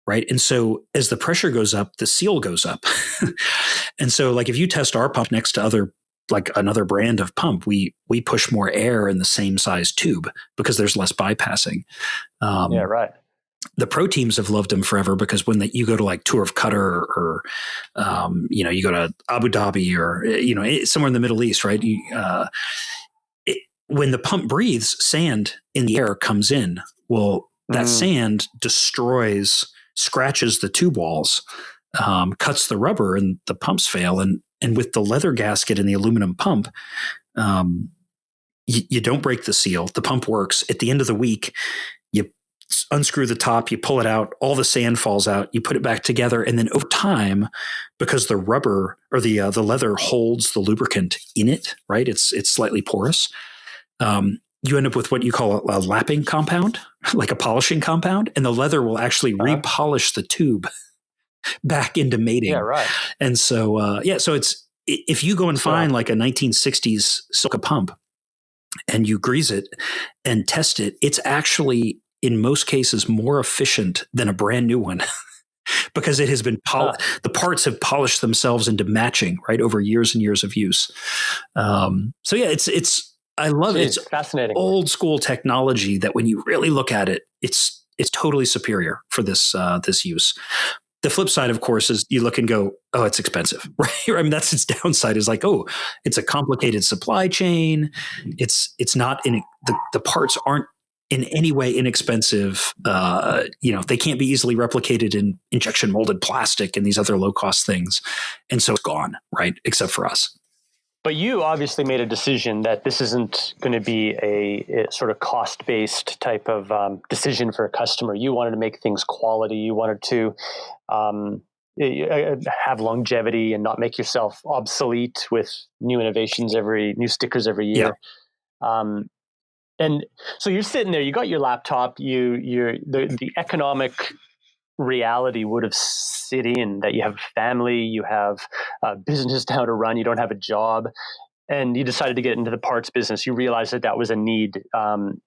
Right. And so as the pressure goes up, the seal goes up. And so like if you test our pump next to another brand of pump, we push more air in the same size tube because there's less bypassing. Right. The pro teams have loved them forever because when you go to like Tour of Qatar or you go to Abu Dhabi or, somewhere in the Middle East, right? When the pump breathes, sand in the air comes in. Well, that sand scratches the tube walls, cuts the rubber, and the pumps fail. And with the leather gasket and the aluminum pump, you don't break the seal. The pump works. At the end of the week, you unscrew the top, you pull it out, all the sand falls out, you put it back together. And then over time, because the rubber or the leather holds the lubricant in it, right? It's slightly porous. You end up with what you call a lapping compound, like a polishing compound, and the leather will actually repolish the tube back into mating. Yeah, right. And so, so it's, if you go and find like a 1960s Silca pump and you grease it and test it, it's actually in most cases more efficient than a brand new one because it has been the parts have polished themselves into matching right over years and years of use. I love it. It's fascinating. Old school technology that when you really look at it, it's totally superior for this use. The flip side, of course, is you look and go, oh, it's expensive, right? I mean, that's its downside is like, oh, it's a complicated supply chain. It's not the parts aren't in any way inexpensive. They can't be easily replicated in injection molded plastic and these other low cost things. And so it's gone, right? Except for us. But you obviously made a decision that this isn't going to be a sort of cost-based type of decision for a customer. You wanted to make things quality. You wanted to have longevity and not make yourself obsolete with new new stickers every year. Yeah. And so you're sitting there, you got your laptop, the economic reality would have sit in that you have a family, you have a business now to run, you don't have a job, and you decided to get into the parts business. You realized that was a need, and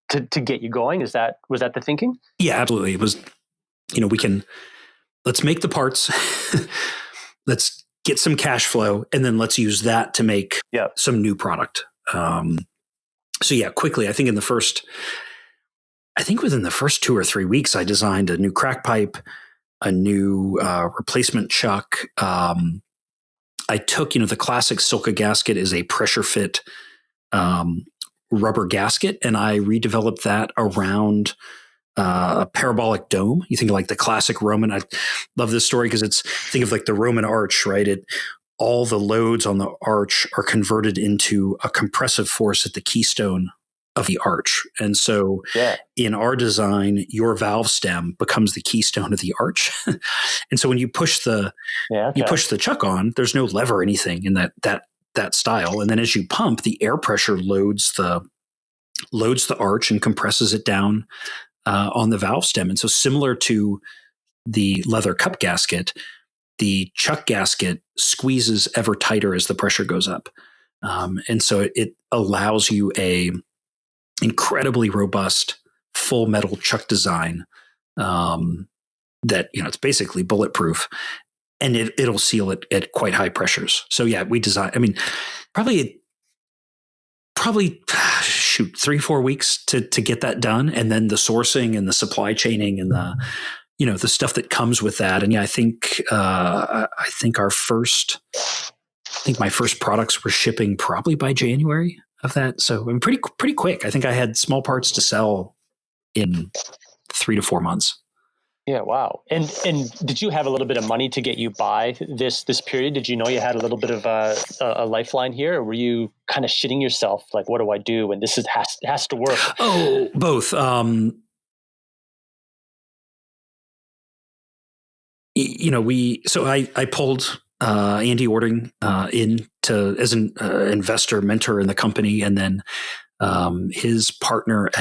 to get you going. Was that the thinking? Yeah, absolutely. It was, let's make the parts, let's get some cash flow, and then let's use that to make some new product. So yeah, quickly, I think within the first 2 or 3 weeks, I designed a new crack pipe, a new replacement chuck. I took, the classic Silca gasket is a pressure fit rubber gasket, and I redeveloped that around a parabolic dome. You think of like the classic Roman. I love this story because think of like the Roman arch, right? All the loads on the arch are converted into a compressive force at the keystone of the arch. And so in our design, your valve stem becomes the keystone of the arch. And so when you push the chuck on, there's no lever or anything in that style. And then as you pump, the air pressure loads the arch and compresses it down on the valve stem. And so similar to the leather cup gasket, the chuck gasket squeezes ever tighter as the pressure goes up. And so it allows you a incredibly robust full metal chuck design that, it's basically bulletproof, and it'll seal it at quite high pressures. So yeah, we design, probably 3-4 weeks to get that done. And then the sourcing and the supply chaining and the stuff that comes with that. And yeah, I think my first products were shipping probably by January of that. So pretty quick. I think I had small parts to sell in 3 to 4 months. Yeah. Wow. And did you have a little bit of money to get you by this period? Did you know you had a little bit of a lifeline here, or were you kind of shitting yourself? Like, what do I do? And this has to work. Oh, both. I pulled Andy Ording in as an investor mentor in the company, and then his partner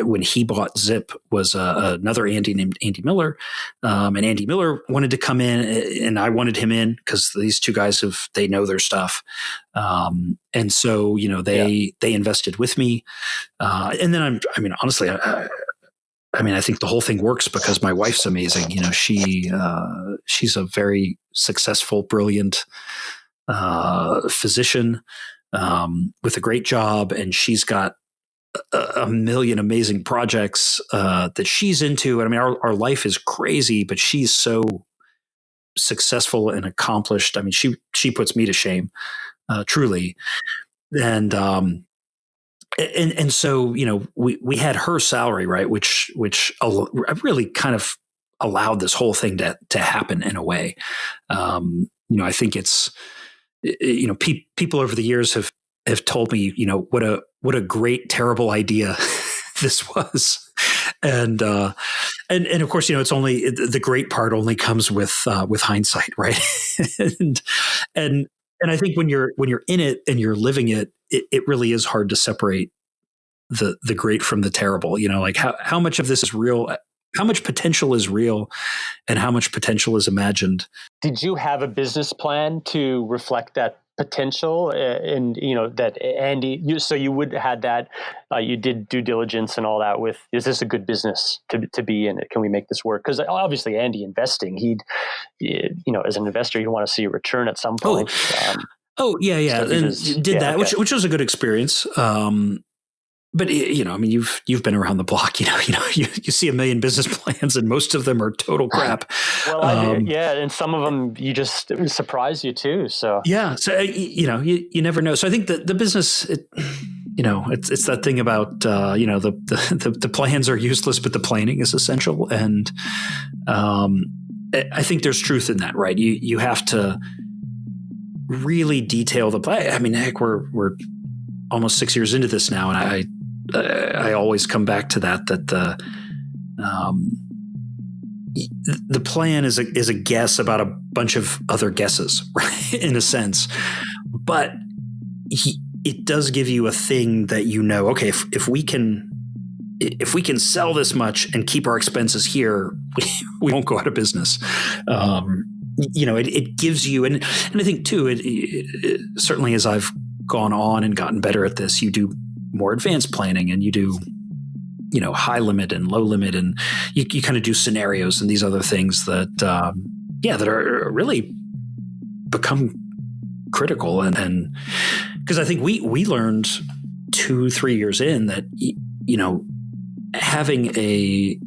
when he bought Zipp was another Andy named Andy Miller, and Andy Miller wanted to come in, and I wanted him in because these two guys they know their stuff, and so they invested with me, and then honestly. I think the whole thing works because my wife's amazing. She's a very successful, brilliant physician with a great job, and she's got a million amazing projects that she's into. And our life is crazy, but she's so successful and accomplished. She puts me to shame, truly. And so, we had her salary, right, which really kind of allowed this whole thing to happen in a way. I think it's, people over the years have told me, what a great, terrible idea this was. And of course, it's only the great part only comes with hindsight, right? and I think when you're in it and you're living it, it really is hard to separate the great from the terrible. Like how much of this is real, how much potential is real, and how much potential is imagined. Did you have a business plan to reflect that potential? And that Andy, so you would have had that. You did due diligence and all that. Is this a good business to be in? Can we make this work? Because obviously, Andy investing, as an investor, you want to see a return at some point. Yeah. And did that, okay. which was a good experience. But you've been around the block. You see a million business plans, and most of them are total crap. Well, and some of them you just surprise you too. So so you never know. So I think the business, it's that thing about the plans are useless, but the planning is essential. And I think there's truth in that, right? You have to really detail the plan. I mean, heck, we're almost 6 years into this now, and I always come back to that the plan is a guess about a bunch of other guesses, right? In a sense, but it does give you a thing that okay, if we can sell this much and keep our expenses here, we won't go out of business. It gives you, and I think too, it certainly as I've gone on and gotten better at this, you do more advanced planning and you do, high limit and low limit, and you kind of do scenarios and these other things that, that are really become critical. And because I think we learned 2-3 years in that, having a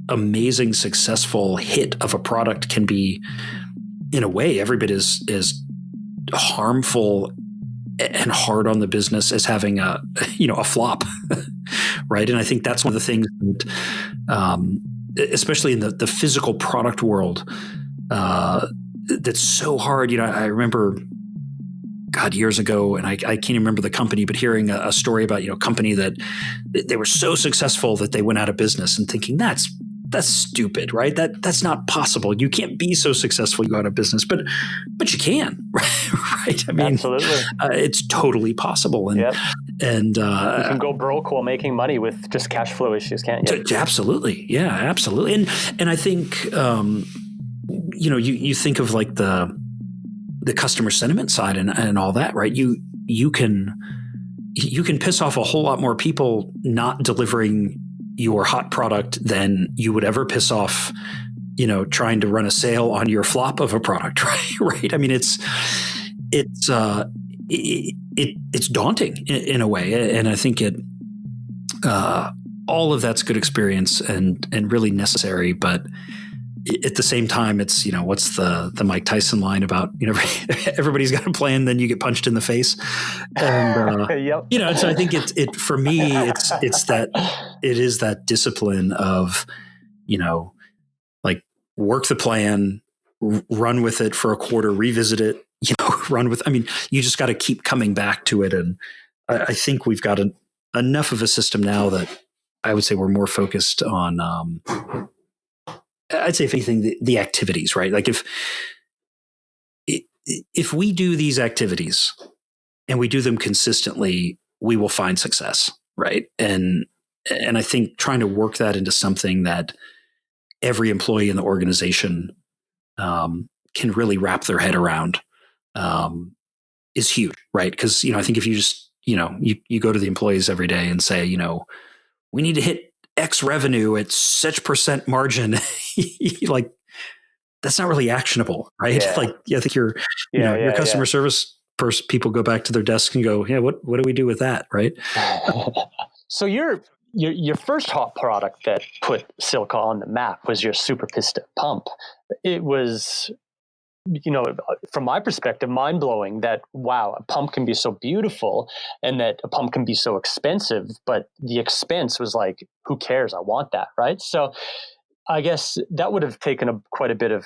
amazing, successful hit of a product can be, in a way, every bit as harmful and hard on the business as having a flop, right? And I think that's one of the things that, especially in the physical product world, that's so hard. I remember, God, years ago, and I can't even remember the company, but hearing a story about, a company that they were so successful that they went out of business, and thinking that's stupid, right? That's not possible. You can't be so successful you go out of business, but you can, right? I mean, absolutely, it's totally possible, and yep. And you can go broke while making money with just cash flow issues, can't you? Absolutely, yeah, absolutely. And I think you think of like the customer sentiment side and all that, right? You can piss off a whole lot more people not delivering your hot product than you would ever piss off, trying to run a sale on your flop of a product, right? I mean, it's daunting in a way, and I think all of that's good experience and really necessary, but at the same time, it's, what's the Mike Tyson line about, everybody's got a plan, then you get punched in the face. And, yep. So I think it for me, it is that discipline of, like, work the plan, run with it for a quarter, revisit it, you just got to keep coming back to it. And I think we've got enough of a system now that I would say we're more focused on, I'd say, if anything, the activities, right? Like if we do these activities and we do them consistently, we will find success, right? And I think trying to work that into something that every employee in the organization can really wrap their head around is huge, right? Because I think if you just you go to the employees every day and say, we need to hit X revenue at such % margin, like, that's not really actionable, right? Yeah. Like, I think your customer service people go back to their desk and go, yeah, what do we do with that, right? So your first hot product that put Silca on the map was your super piston pump. It was, from my perspective, mind-blowing that, wow, a pump can be so beautiful and that a pump can be so expensive, but the expense was like, who cares? I want that, right? So I guess that would have taken quite a bit of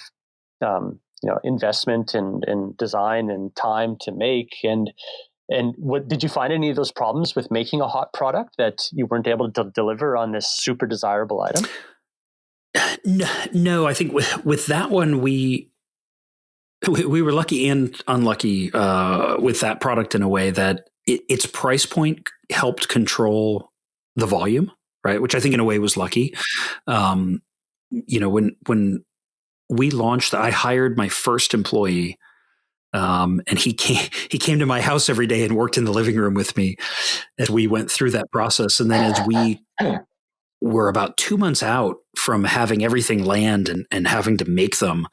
investment and design and time to make. And what did you find any of those problems with making a hot product that you weren't able to deliver on this super desirable item? No, I think with that one, we were lucky and unlucky with that product in a way that its price point helped control the volume, right? Which I think in a way was lucky. When we launched, I hired my first employee, and he came to my house every day and worked in the living room with me as we went through that process. And then as we were about 2 months out from having everything land and having to make them,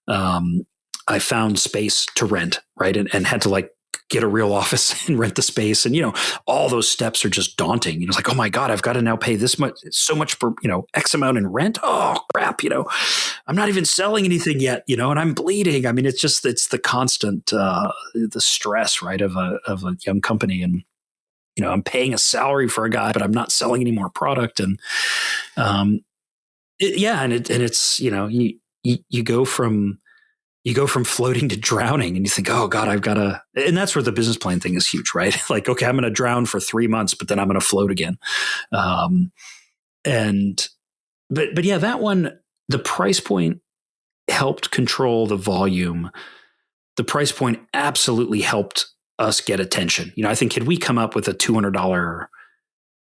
I found space to rent, right? And had to like get a real office and rent the space. And, all those steps are just daunting. It's like, oh my God, I've got to now pay so much for, X amount in rent. Oh crap. I'm not even selling anything yet, and I'm bleeding. I mean, it's the constant, the stress, right, of a young company. And, I'm paying a salary for a guy, but I'm not selling any more product. And, it's, you go from you go from floating to drowning, and you think, oh God, I've got to, and that's where the business plan thing is huge, right? Like, okay, I'm going to drown for 3 months, but then I'm going to float again. But yeah, that one, the price point helped control the volume. The price point absolutely helped us get attention. I think had we come up with a $200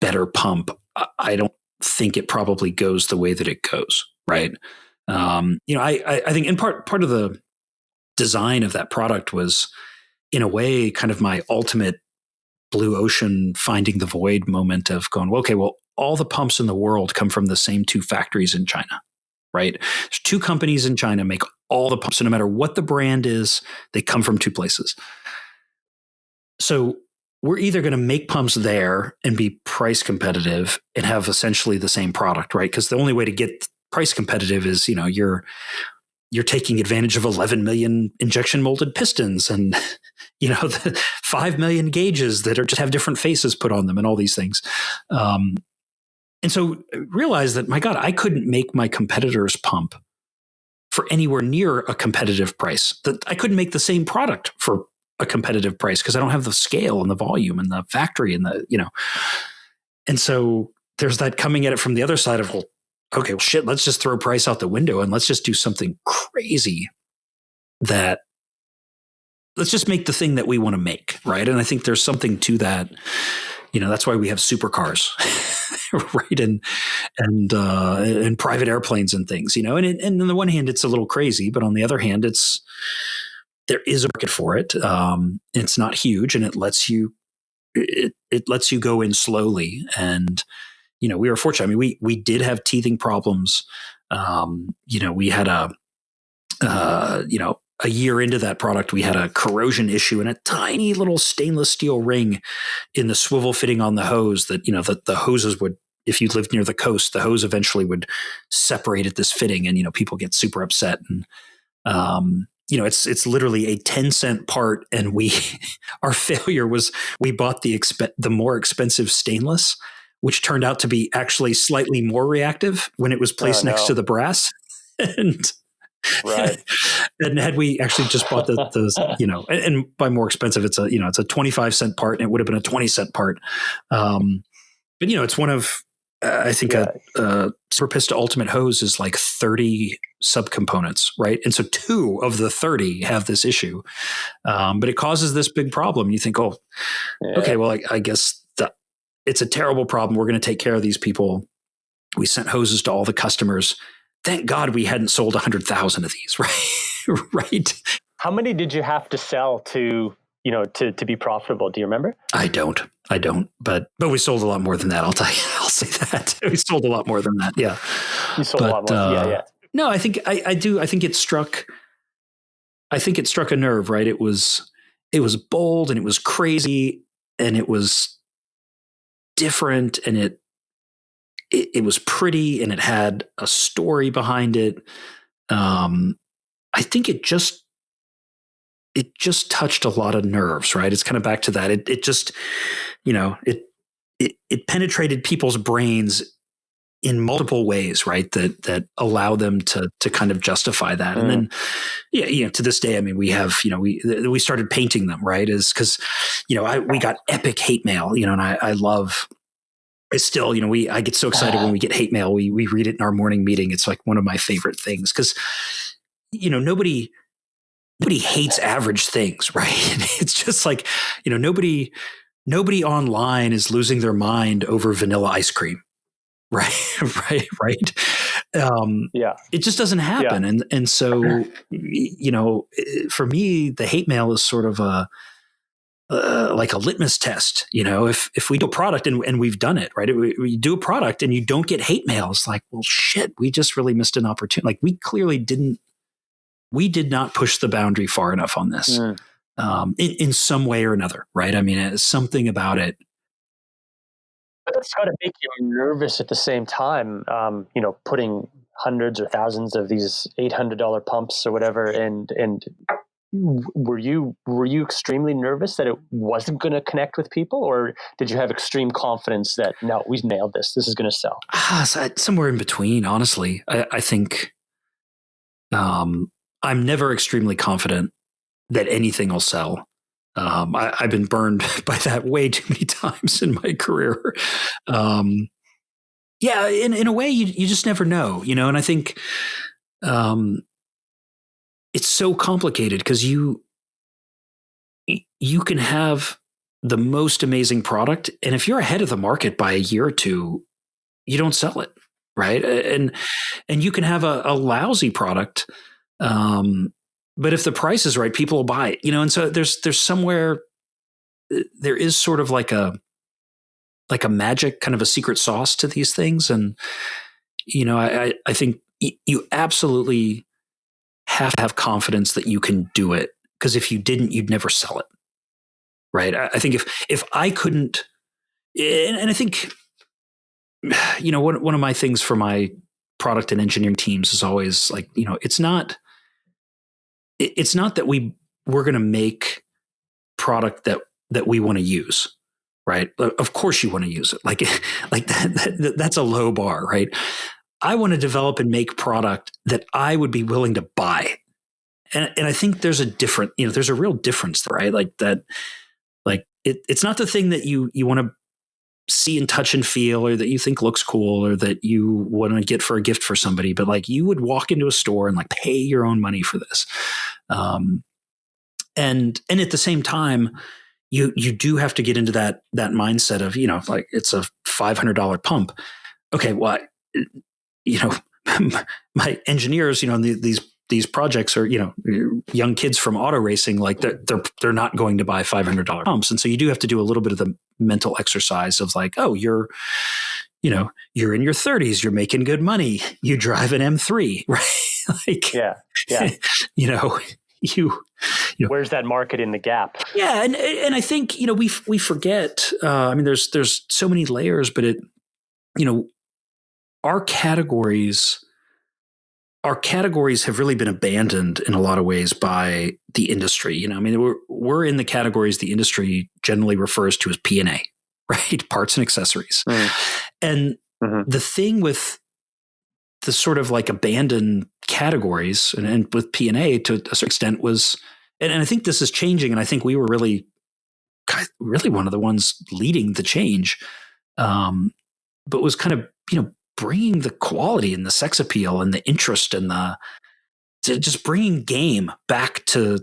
better pump, I don't think it probably goes the way that it goes. Right. I think in part of the design of that product was, in a way, kind of my ultimate blue ocean finding the void moment of going, well, okay, well, all the pumps in the world come from the same 2 factories in China, right? There's 2 companies in China make all the pumps. So no matter what the brand is, they come from 2 places. So we're either going to make pumps there and be price competitive and have essentially the same product, right? Because the only way to get price competitive is, you're taking advantage of 11 million injection molded pistons and, the 5 million gauges that just have different faces put on them and all these things. And so realize that, my God, I couldn't make my competitor's pump for anywhere near a competitive price. That I couldn't make the same product for a competitive price because I don't have the scale and the volume and the factory and and so there's that coming at it from the other side of, well, okay, well, shit, let's just throw price out the window and let's just do something crazy let's just make the thing that we want to make. Right. And I think there's something to that. That's why we have supercars, right? And private airplanes and things, and on the one hand, it's a little crazy, but on the other hand, there is a market for it. It's not huge, and it lets you go in slowly. And, we were fortunate. I mean, we did have teething problems. We had a year into that product, we had a corrosion issue in a tiny little stainless steel ring in the swivel fitting on the hose that, the hoses would, if you lived near the coast, the hose eventually would separate at this fitting, and, people get super upset. And, it's literally a 10-cent part. And our failure was we bought the more expensive stainless, which turned out to be actually slightly more reactive when it was placed next to the brass. And, right. And had we actually just bought those, and by more expensive, it's a 25-cent part, and it would have been a 20-cent part. But it's one of, I think a Super Pista Ultimate hose is like 30 subcomponents, right? And so 2 of the 30 have this issue, but it causes this big problem. You think, okay, well, I guess it's a terrible problem. We're going to take care of these people. We sent hoses to all the customers. Thank God we hadn't sold 100,000 of these, right? Right. How many did you have to sell to be profitable? Do you remember? I don't. But we sold a lot more than that. I'll tell you. I'll say that we sold a lot more than that. Yeah. You sold a lot more. Yeah. No, I think I do. I think it struck a nerve, right? It was bold, and it was crazy, and it was different, and it was pretty, and it had a story behind it. I think it just touched a lot of nerves, right? It's kind of back to that. It just, it penetrated people's brains in multiple ways, right? That allow them to kind of justify that. And then, to this day, I mean, we have, we started painting them, right? Is because, we got epic hate mail, and I love. It's still, I get so excited when we get hate mail. We read it in our morning meeting. It's like one of my favorite things because, nobody hates average things, right? It's just like, nobody online is losing their mind over vanilla ice cream, right. It just doesn't happen. Yeah. And so, for me, the hate mail is sort of like a litmus test. If we do a product and we've done it, right? We do a product and you don't get hate mail, it's like, well, shit, we just really missed an opportunity. Like we clearly we did not push the boundary far enough on this in some way or another, right? I mean, it's something about it. But that's got to make you nervous at the same time, putting hundreds or thousands of these $800 pumps or whatever. And were you extremely nervous that it wasn't going to connect with people, or did you have extreme confidence that, no, we've nailed this. This is going to sell? Somewhere in between, honestly. I think, I'm never extremely confident that anything will sell. I've been burned by that way too many times in my career. Yeah, in a way, you just never know, and I think it's so complicated because you can have the most amazing product, and if you're ahead of the market by a year or two, you don't sell it, right? And you can have a lousy product, but if the price is right, people will buy it, and so there's somewhere there is sort of like a magic, kind of a secret sauce to these things, and I think you absolutely have to have confidence that you can do it, because if you didn't, you'd never sell it, right? I think if I couldn't, and I think one of my things for my product and engineering teams is always like, it's not that we're going to make product that we want to use, right? Of course you want to use it, like that's a low bar, right? I want to develop and make product that I would be willing to buy. And I think there's there's a real difference there, right? Like that, like it's not the thing that you want to see and touch and feel, or that you think looks cool, or that you want to get for a gift for somebody, but like you would walk into a store and like pay your own money for this. And at the same time, you do have to get into that mindset of, like it's a $500 pump. Okay, well, my engineers, these projects are, young kids from auto racing, like they're not going to buy $500 pumps. And so you do have to do a little bit of the mental exercise of like, oh, you're in your 30s, you're making good money, you drive an M3, right? Like, yeah. Where's that market in the gap? Yeah. And I think, we forget, there's so many layers, but our categories have really been abandoned in a lot of ways by the industry. We're in the categories the industry generally refers to as P&A, right? Parts and accessories. And the thing with the sort of like abandoned categories and with P&A to a certain extent was, and I think this is changing, and I think we were really one of the ones leading the change, but was kind of, bringing the quality and the sex appeal and the interest and just bringing game back to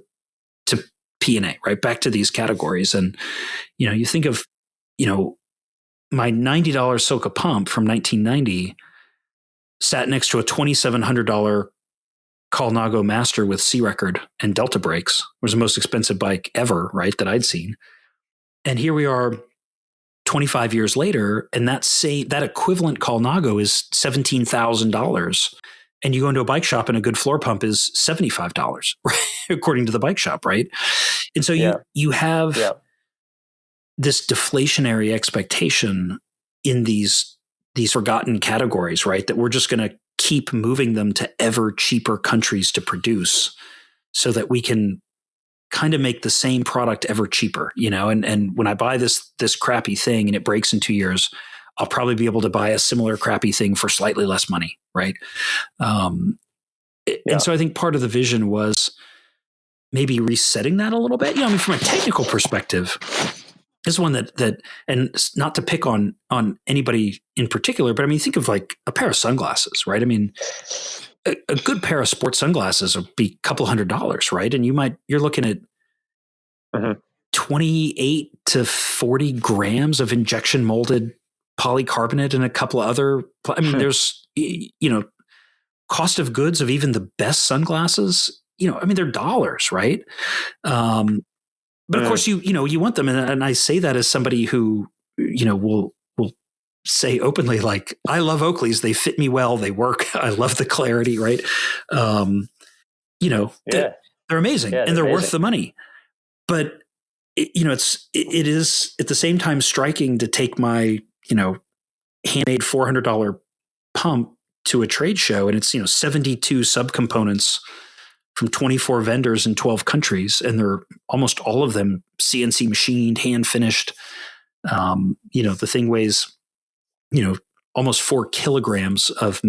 P&A, right? Back to these categories. And, you think of, my $90 Silca pump from 1990 sat next to a $2,700 Colnago Master with C record and Delta brakes. It was the most expensive bike ever, right? That I'd seen. And here we are 25 years later, and that equivalent Colnago is $17,000. And you go into a bike shop and a good floor pump is $75, right? According to the bike shop, right? And so you have this deflationary expectation in these forgotten categories, right? That we're just going to keep moving them to ever cheaper countries to produce so that we can kind of make the same product ever cheaper, and when I buy this crappy thing and it breaks in 2 years, I'll probably be able to buy a similar crappy thing for slightly less money. Right. And so I think part of the vision was maybe resetting that a little bit, from a technical perspective. This is one that, and not to pick on anybody in particular, but think of like a pair of sunglasses, right? A good pair of sports sunglasses would be a couple $100, right? And you're looking at 28 to 40 grams of injection molded polycarbonate and a couple of other, there's, cost of goods of even the best sunglasses, they're dollars, right? But of course you want them. And I say that as somebody who, will say openly, like, I love Oakleys. They fit me well. They work. I love the clarity, right? They're amazing and they're worth the money. But it is at the same time striking to take my, handmade $400 pump to a trade show, and it's, 72 subcomponents from 24 vendors in 12 countries. And they're almost all of them CNC machined, hand finished. The thing weighs, almost 4 kilograms of,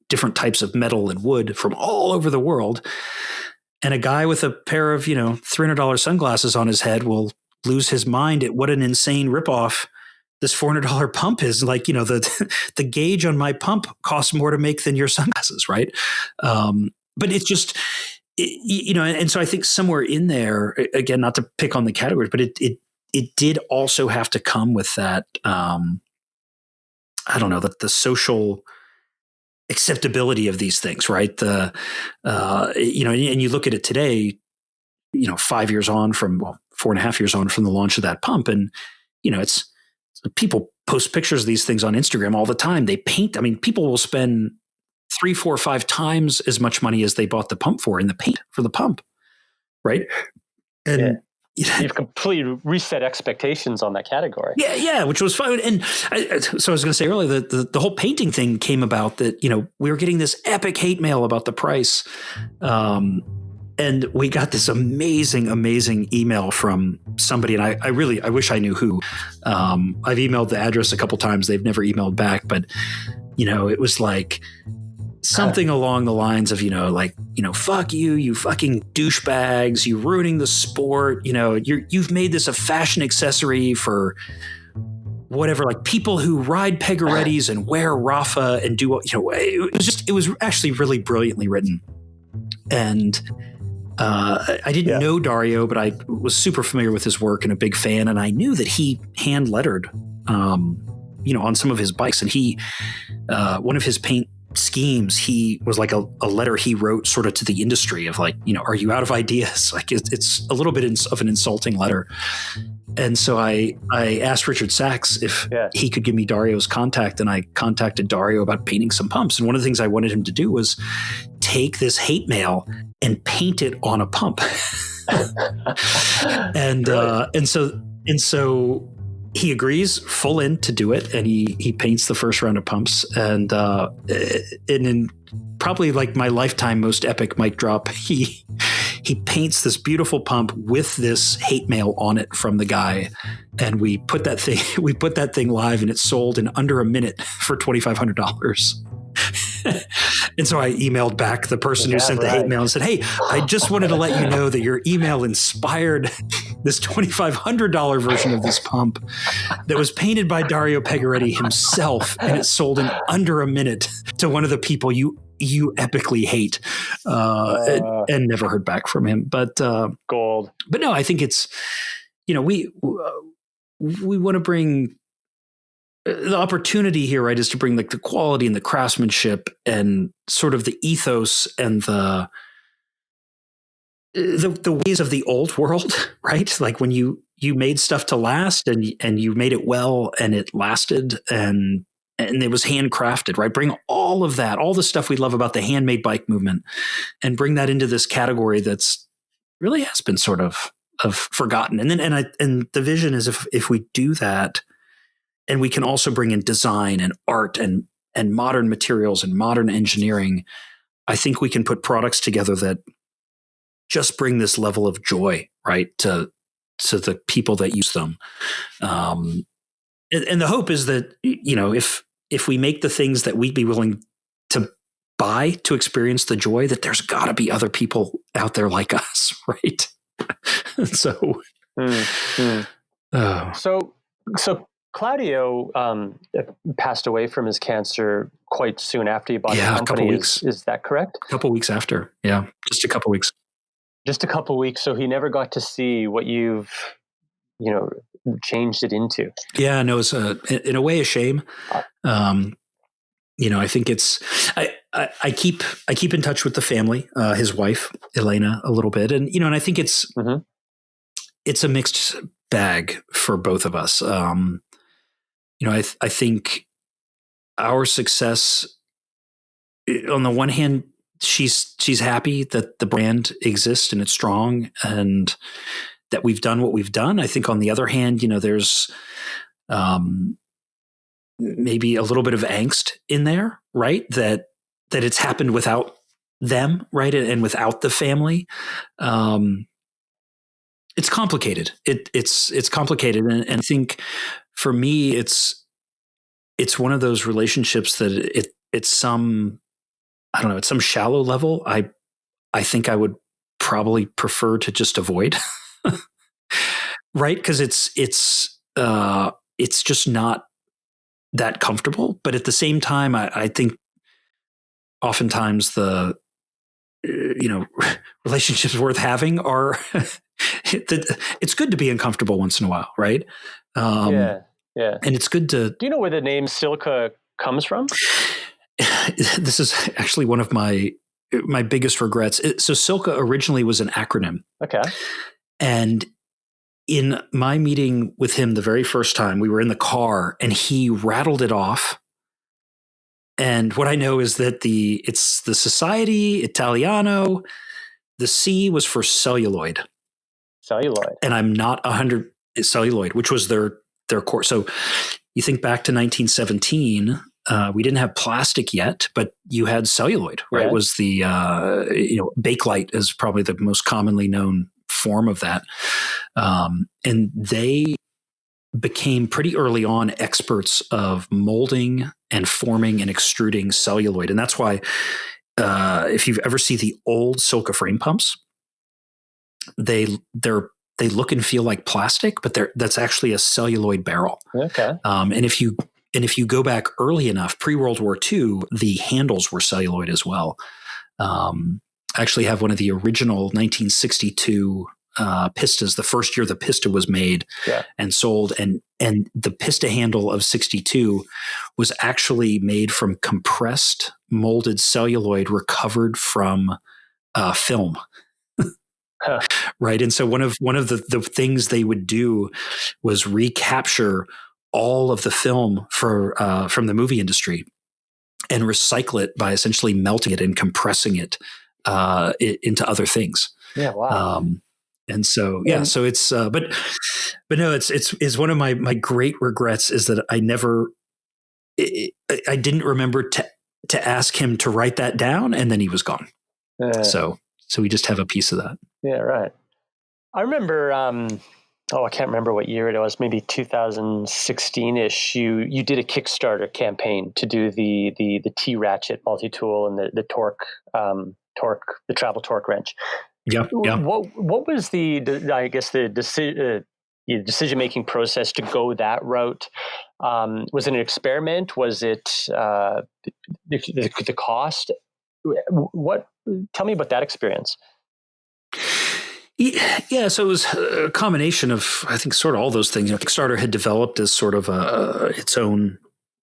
different types of metal and wood from all over the world. And a guy with a pair of, $300 sunglasses on his head will lose his mind at what an insane ripoff this $400 pump is. Like, the gauge on my pump costs more to make than your sunglasses, right? But it's just, and so I think somewhere in there, again, not to pick on the categories, but it did also have to come with that, I don't know, the social acceptability of these things, right? And you look at it today, 5 years on from, 4.5 years on from the launch of that pump. And, it's people post pictures of these things on Instagram all the time. They paint. I mean, people will spend 3, 4, 5 times as much money as they bought the pump for in the paint for the pump. Right. And you've completely reset expectations on that category. Yeah, which was fun. And so I was going to say earlier that the whole painting thing came about that, we were getting this epic hate mail about the price. And we got this amazing email from somebody. And I wish I knew who. I've emailed the address a couple times. They've never emailed back, but it was like something along the lines of, fuck you, you fucking douchebags, you ruining the sport. You've made this a fashion accessory for whatever, like people who ride Pegarettis and wear Rafa and do, it was actually really brilliantly written. And I didn't know Dario, but I was super familiar with his work and a big fan. And I knew that he hand lettered, on some of his bikes. And he, one of his paint schemes, he was like a letter he wrote sort of to the industry of like, are you out of ideas? Like it's a little bit of an insulting letter. And so I asked Richard Sachs if he could give me Dario's contact, and I contacted Dario about painting some pumps. And one of the things I wanted him to do was take this hate mail and paint it on a pump. And so he agrees full in to do it, and he paints the first round of pumps. And in probably like my lifetime most epic mic drop, he paints this beautiful pump with this hate mail on it from the guy, and we put that thing live, and it sold in under a minute for $2,500. And so I emailed back the person who sent the hate mail and said, "Hey, I just wanted to let you know that your email inspired this $2,500 version of this pump that was painted by Dario Pegaretti himself, and it sold in under a minute to one of the people you epically hate," and never heard back from him. But gold. But no, I think it's, we want to bring the opportunity here, right, is to bring like the quality and the craftsmanship and sort of the ethos and the ways of the old world, right? Like when you made stuff to last and you made it well and it lasted and it was handcrafted, right? Bring all of that, all the stuff we love about the handmade bike movement, and bring that into this category that's really has been sort of forgotten. And the vision is if we do that, and we can also bring in design and art and modern materials and modern engineering, I think we can put products together that just bring this level of joy, right, to the people that use them. And the hope is that, if we make the things that we'd be willing to buy to experience the joy, that there's got to be other people out there like us, right? So, So Claudio passed away from his cancer quite soon after you bought the company. A couple weeks. Is that correct? A couple weeks after. Yeah, just a couple weeks. Just a couple weeks. So he never got to see what you've, changed it into. Yeah, no, it's in a way a shame. I think it's I keep in touch with the family, his wife Elena, a little bit, and and I think it's it's a mixed bag for both of us. I think our success, on the one hand, she's happy that the brand exists and it's strong and that we've done what we've done. I think on the other hand, there's maybe a little bit of angst in there, right? That it's happened without them, right? And without the family. It's complicated. It's complicated. And I think for me, it's it's one of those relationships that it's some, I don't know, at some shallow level, I think I would probably prefer to just avoid, right? Because it's just not that comfortable. But at the same time, I think oftentimes the relationships worth having are it's good to be uncomfortable once in a while, right? Yeah. And it's good to. Do you know where the name Silca comes from? This is actually one of my biggest regrets. So Silca originally was an acronym. Okay. And in my meeting with him the very first time, we were in the car and he rattled it off. And what I know is that it's the Society Italiano. The C was for celluloid. Celluloid. And I'm not 100 celluloid, which was their core. So you think back to 1917, we didn't have plastic yet, but you had celluloid, right? Yeah. It was the, Bakelite is probably the most commonly known form of that. And they became pretty early on experts of molding and forming and extruding celluloid. And that's why if you've ever seen the old Silca frame pumps, they look and feel like plastic, but that's actually a celluloid barrel. Okay. And if you go back early enough, pre-World War II, the handles were celluloid as well. I actually have one of the original 1962 pistas, the first year the pista was made and sold, and the pista handle of 62 was actually made from compressed molded celluloid recovered from film. Huh. Right. And so one of the things they would do was recapture all of the film from the movie industry and recycle it by essentially melting it and compressing it into other things. Yeah. Wow. And so, so it's, but no, it's one of my great regrets is that I didn't remember to ask him to write that down, and then he was gone. So we just have a piece of that. Yeah. Right. I remember, I can't remember what year it was, maybe 2016-ish. You did a Kickstarter campaign to do the T-ratchet multi-tool and the torque, the travel torque wrench. Yeah. What was the decision-making process to go that route? Was it an experiment? Was it the cost? Tell me about that experience. Yeah, so it was a combination of, I think, sort of all those things. Kickstarter had developed as sort of its own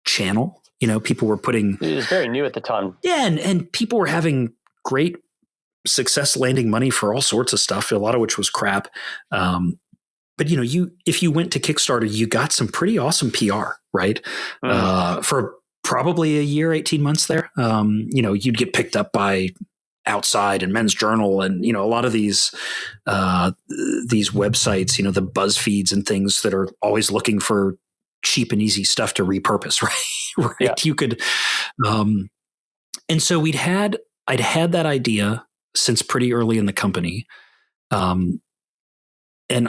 channel. People were putting. It was very new at the time. Yeah, and people were having great success landing money for all sorts of stuff, a lot of which was crap. But if you went to Kickstarter, you got some pretty awesome PR, right? For probably a year, 18 months there. You'd get picked up by Outside and Men's Journal and a lot of these websites, the BuzzFeeds and things that are always looking for cheap and easy stuff to repurpose, right? Right. Yeah. You could, and so I'd had that idea since pretty early in the company. And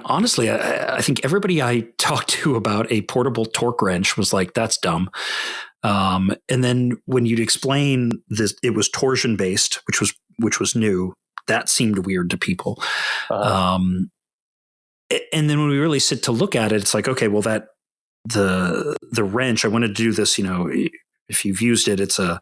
honestly, I think everybody I talked to about a portable torque wrench was like, that's dumb. And then when you'd explain this, it was torsion based, which was new. That seemed weird to people. And then when we really sit to look at it, it's like, okay, well, that the wrench, I wanted to do this, if you've used it, it's a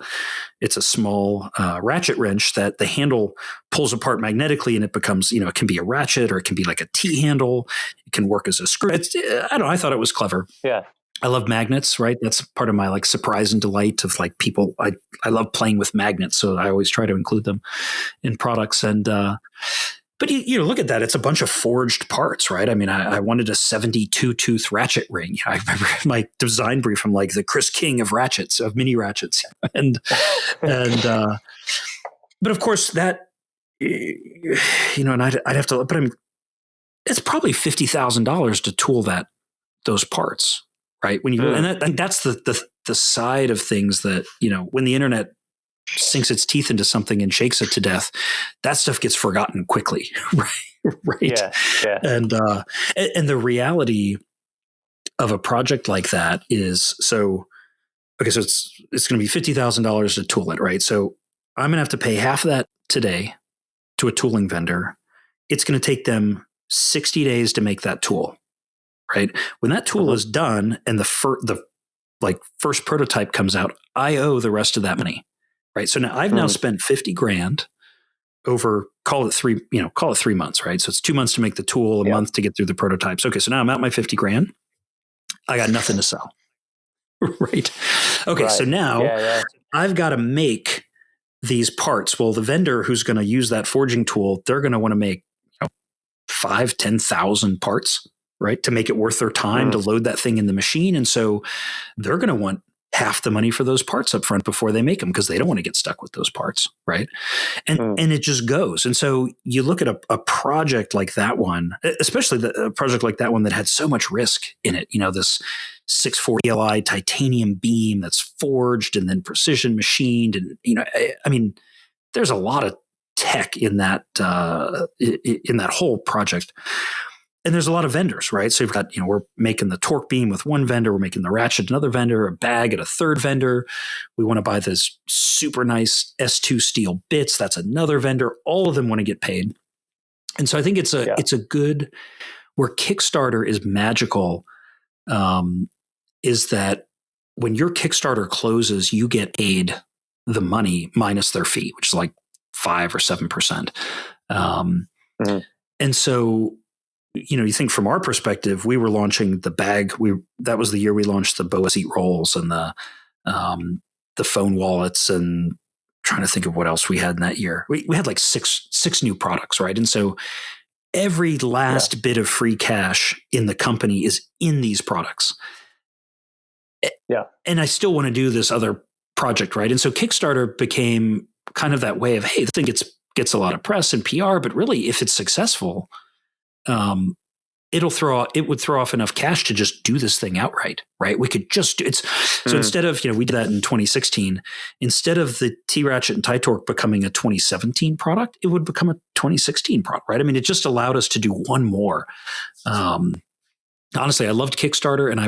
small ratchet wrench that the handle pulls apart magnetically and it becomes, it can be a ratchet or it can be like a T handle. It can work as a screw. I don't know. I thought it was clever. Yeah. I love magnets, right? That's part of my surprise and delight of people. I love playing with magnets. So I always try to include them in products. And, but you look at that, it's a bunch of forged parts, right? I mean, I wanted a 72 tooth ratchet ring. I remember my design brief, I'm like the Chris King of ratchets, of mini ratchets. And but of course that, and I'd have to, but it's probably $50,000 to tool those parts, right? When you, and that's the side of things that, when the internet sinks its teeth into something and shakes it to death, that stuff gets forgotten quickly. Right. Yeah. And the reality of a project like that is, so okay, so it's going to be $50,000 to tool it, right? So I'm going to have to pay half of that today to a tooling vendor. It's going to take them 60 days to make that tool, right? When that tool is done and the first prototype comes out, I owe the rest of that money, right? So now I've now spent 50 grand over, call it 3 months, right? So it's 2 months to make the tool, a month to get through the prototypes. Okay, so now I'm out my 50 grand. I got nothing to sell, right? Okay, so now I've got to make these parts. Well, the vendor who's going to use that forging tool, they're going to want to make 5,000, 10,000 parts, right? To make it worth their time to load that thing in the machine. And so they're going to want half the money for those parts up front before they make them, because they don't want to get stuck with those parts, right? And it just goes. And so you look at a project like that one, especially a project like that one that had so much risk in it, this 640 Li titanium beam that's forged and then precision machined. And, I mean, there's a lot of tech in that whole project. And there's a lot of vendors, right? So you've got, we're making the torque beam with one vendor, we're making the ratchet another vendor, a bag at a third vendor. We want to buy this super nice S2 steel bits. That's another vendor. All of them want to get paid. And so I think it's a good, where Kickstarter is magical, is that when your Kickstarter closes, you get paid the money minus their fee, which is like 5 or 7%. And so, you think from our perspective, we were launching the bag. That was the year we launched the BOA seat rolls and the phone wallets, and trying to think of what else we had in that year. We had like six new products, right? And so every last bit of free cash in the company is in these products. Yeah. And I still want to do this other project, right? And so Kickstarter became kind of that way of, hey, this thing gets a lot of press and PR, but really, if it's successful, it would throw off enough cash to just do this thing outright, right? We could just do it. So instead of, we did that in 2016, instead of the T-Ratchet and Ty-Torque becoming a 2017 product, it would become a 2016 product, right? I mean, it just allowed us to do one more. Honestly, I loved Kickstarter, and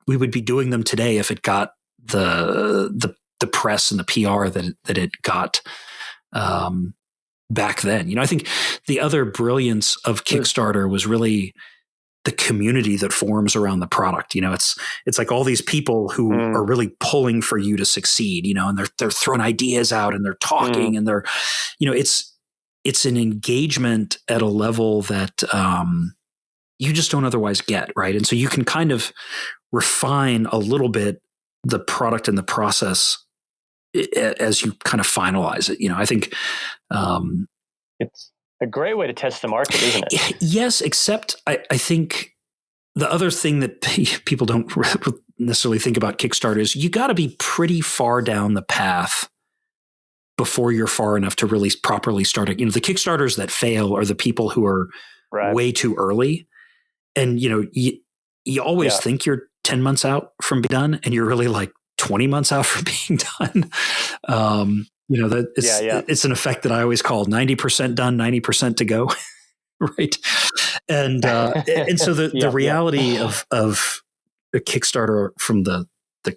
we would be doing them today if it got the press and the PR that it got, back then. I think the other brilliance of Kickstarter was really the community that forms around the product. It's like all these people who are really pulling for you to succeed, and they're throwing ideas out and they're talking and they're, it's an engagement at a level that you just don't otherwise get, right? And so you can kind of refine a little bit the product and the process as you kind of finalize it. I think it's a great way to test the market, isn't it? Yes, except I think the other thing that people don't necessarily think about Kickstarter is you got to be pretty far down the path before you're far enough to really properly start it. The Kickstarters that fail are the people who are way too early. And, you always think you're 10 months out from being done, and you're really like 20 months out from being done. It's an effect that I always call 90% done, 90% to go. Right. And so the reality of a Kickstarter from the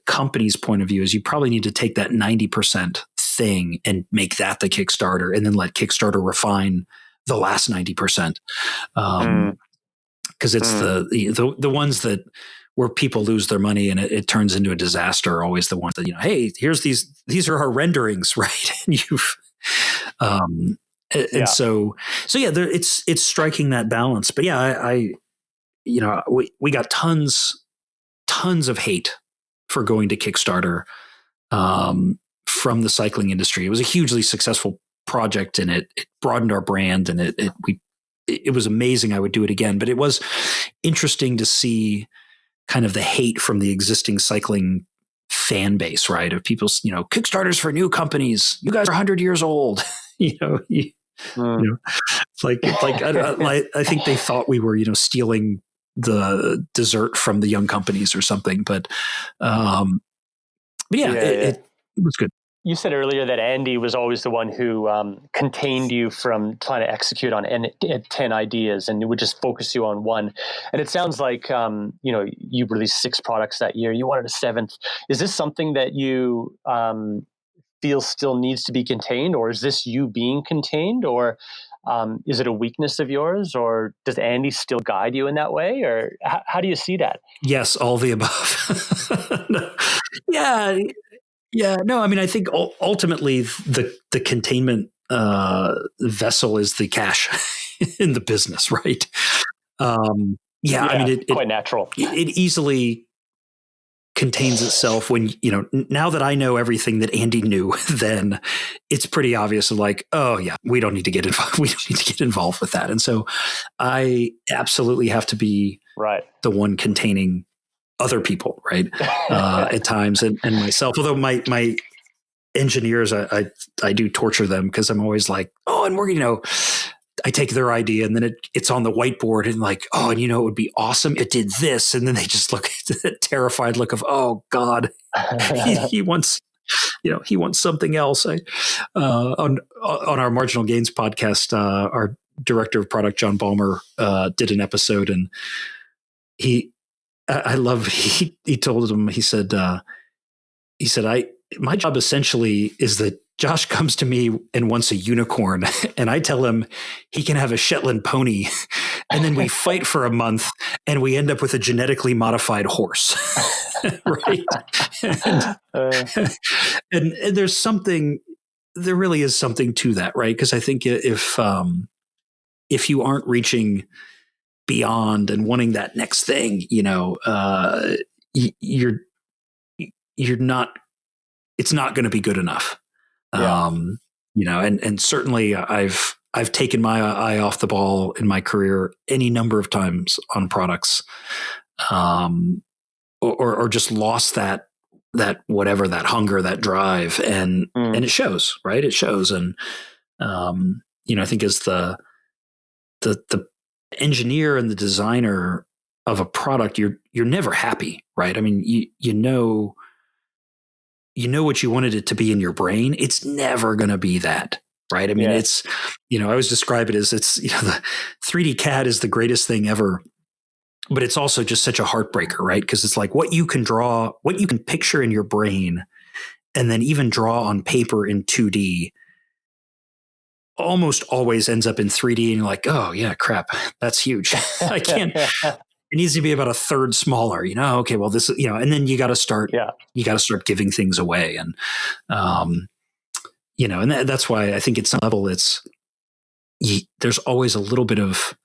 company's point of view is you probably need to take that 90% thing and make that the Kickstarter, and then let Kickstarter refine the last 90%. Because it's the ones that where people lose their money and it turns into a disaster are always the ones that, hey, here's these are our renderings, right? And it's striking that balance. But we got tons of hate for going to Kickstarter from the cycling industry. It was a hugely successful project, and it broadened our brand, and it was amazing. I would do it again, but it was interesting to see kind of the hate from the existing cycling fan base, right? Of people, Kickstarters for new companies. You guys are 100 years old. It's like I think they thought we were, stealing the dessert from the young companies or something. It was good. you said earlier that Andy was always the one who contained you from trying to execute on 10 ideas, and it would just focus you on one. And it sounds like, you released 6 products that year. You wanted a 7th. Is this something that you feel still needs to be contained, or is this you being contained, or is it a weakness of yours, or does Andy still guide you in that way, or how do you see that? Yes, all the above. No. Yeah. No, I mean, I think ultimately the containment vessel is the cash in the business, right? I mean, it quite natural. It easily contains itself when, now that I know everything that Andy knew, then it's pretty obvious. Like, oh yeah, we don't need to get involved. We don't need to get involved with that. And so I absolutely have to be the one containing other people, right? At times and myself, although my engineers, I do torture them because I'm always like, oh, and we're, I take their idea and then it's on the whiteboard and like, oh, and it would be awesome. It did this. And then they just look at the terrified look of, oh God, he wants, he wants something else. On our Marginal Gains podcast, our director of product, John Balmer, did an episode, and he told him, he said, my job essentially is that Josh comes to me and wants a unicorn, and I tell him he can have a Shetland pony, and then we fight for a month and we end up with a genetically modified horse. Right. And there really is something to that, right? Because I think if you aren't reaching beyond and wanting that next thing, you're not, it's not going to be good enough. Yeah. And certainly I've taken my eye off the ball in my career any number of times on products, or just lost that whatever, that hunger, that drive, and it shows, right? It shows. And, I think as the engineer and the designer of a product, you're never happy, right? I mean, you know what you wanted it to be in your brain. It's never going to be that, right? I mean, it's, I always describe it as the 3D CAD is the greatest thing ever, but it's also just such a heartbreaker, right? Because it's like what you can draw, what you can picture in your brain, and then even draw on paper in 2D almost always ends up in 3D, and you're like, oh yeah, crap, that's huge. I can't. It needs to be about a third smaller, okay, well this is, and then you got to start giving things away. And, and that's why I think at some level there's always a little bit of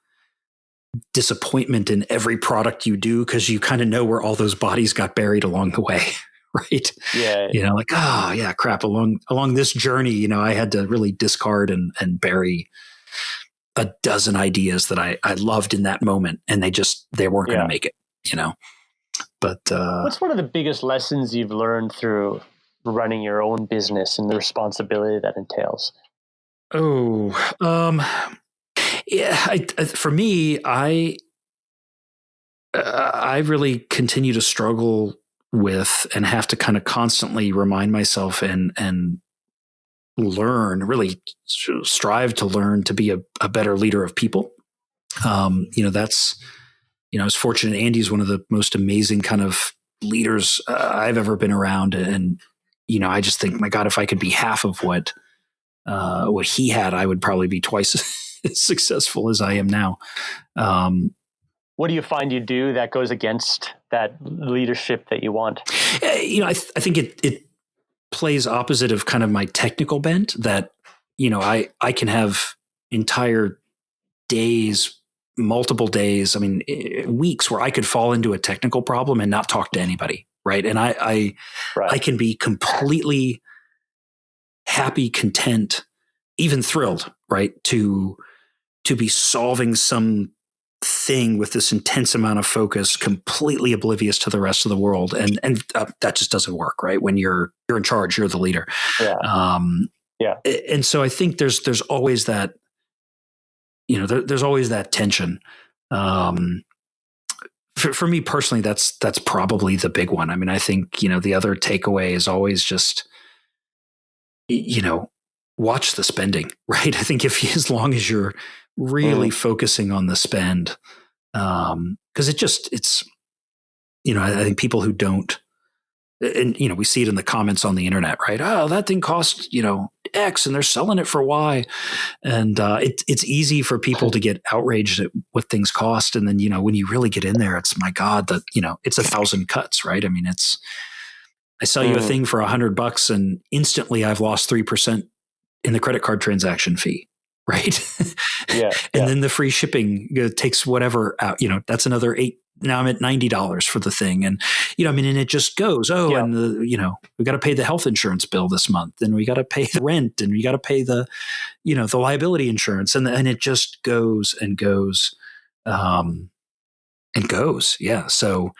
disappointment in every product you do, because you kind of know where all those bodies got buried along the way. Right. Yeah. Like, oh yeah, crap. Along this journey, I had to really discard and bury a dozen ideas that I loved in that moment, and they weren't going to make it, but, what's one of the biggest lessons you've learned through running your own business and the responsibility that entails? For me, I really continue to struggle with and have to kind of constantly remind myself and learn, really strive to learn to be a better leader of people. That's, I was fortunate. Andy's one of the most amazing kind of leaders I've ever been around. And, I just think, my God, if I could be half of what he had, I would probably be twice as successful as I am now. What do you find you do that goes against that leadership that you want? I think it plays opposite of kind of my technical bent, that, I can have entire days, multiple days, weeks where I could fall into a technical problem and not talk to anybody. Right. And I can be completely happy, content, even thrilled, right, to be solving some thing with this intense amount of focus, completely oblivious to the rest of the world, and that just doesn't work, right? When you're in charge, you're the leader. And so I think there's always that, there's always that tension. For me personally, that's probably the big one. I think, the other takeaway is always just watch the spending, right? I think as long as you're really focusing on the spend, because it's, I think people who don't, and, we see it in the comments on the internet, right? Oh, that thing costs, X and they're selling it for Y. And it's easy for people to get outraged at what things cost. And then, when you really get in there, it's, my God, that, it's 1,000 cuts, right? I mean, I sell you a thing for $100 and instantly I've lost 3% in the credit card transaction fee. Right. And then the free shipping takes whatever out, that's another $8. Now I'm at $90 for the thing. And, and it just goes, and we got to pay the health insurance bill this month and we got to pay the rent and we got to pay the, the liability insurance. And it just goes and goes, and goes. Yeah. So,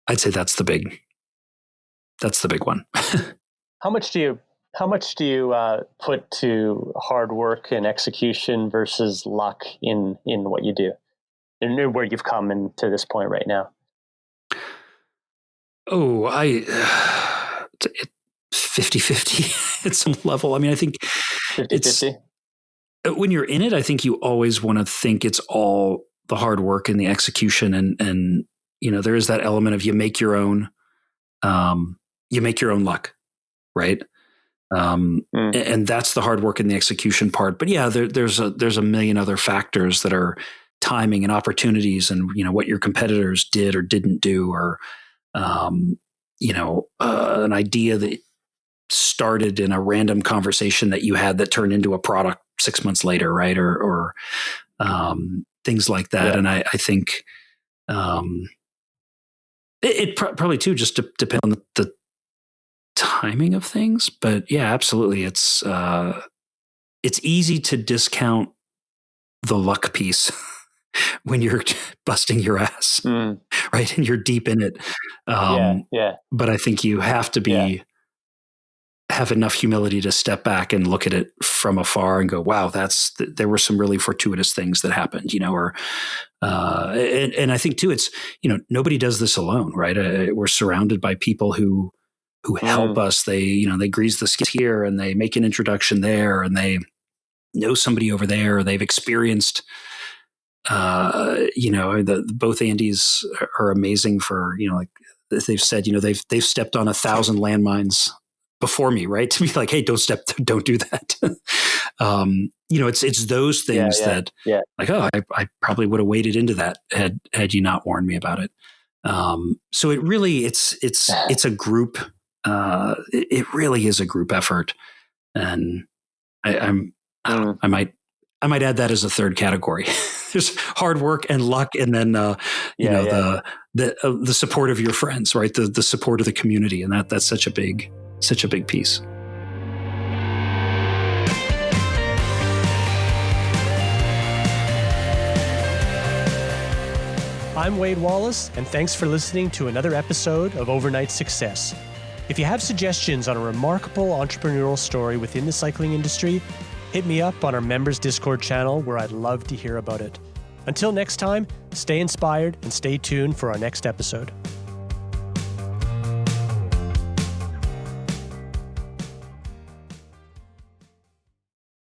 I'd say that's the big one. How much do you put to hard work and execution versus luck in what you do, and where you've come into this point right now? Oh, 50-50 at some level. I mean, I think 50-50. When you're in it, I think you always want to think it's all the hard work and the execution, and there is that element of you make your own luck, right? And that's the hard work and the execution part. But yeah, there's a million other factors that are timing and opportunities, and what your competitors did or didn't do, or an idea that started in a random conversation that you had that turned into a product 6 months later, right? Or things like that. Yeah. And I think it probably too just depends on the timing of things. But yeah, absolutely, it's easy to discount the luck piece when you're busting your ass, right? And you're deep in it. But I think you have to have enough humility to step back and look at it from afar and go, wow, there were some really fortuitous things that happened, and I think too, it's, nobody does this alone, right? We're surrounded by people who help us. They grease the skis here and they make an introduction there and they know somebody over there. They've experienced, both Andys are amazing for, like they've said, they've stepped on 1,000 landmines before me, right? To be like, hey, don't do that. It's those things that like, oh, I probably would have waded into that had you not warned me about it. So it really, it's a group, it really is a group effort. And I might add that as a third category. There's hard work and luck, and then the support of your friends, right? The support of the community, and that's such a big piece. I'm Wade Wallace, and thanks for listening to another episode of Overnight Success. If you have suggestions on a remarkable entrepreneurial story within the cycling industry, hit me up on our members Discord channel, where I'd love to hear about it. Until next time, stay inspired and stay tuned for our next episode.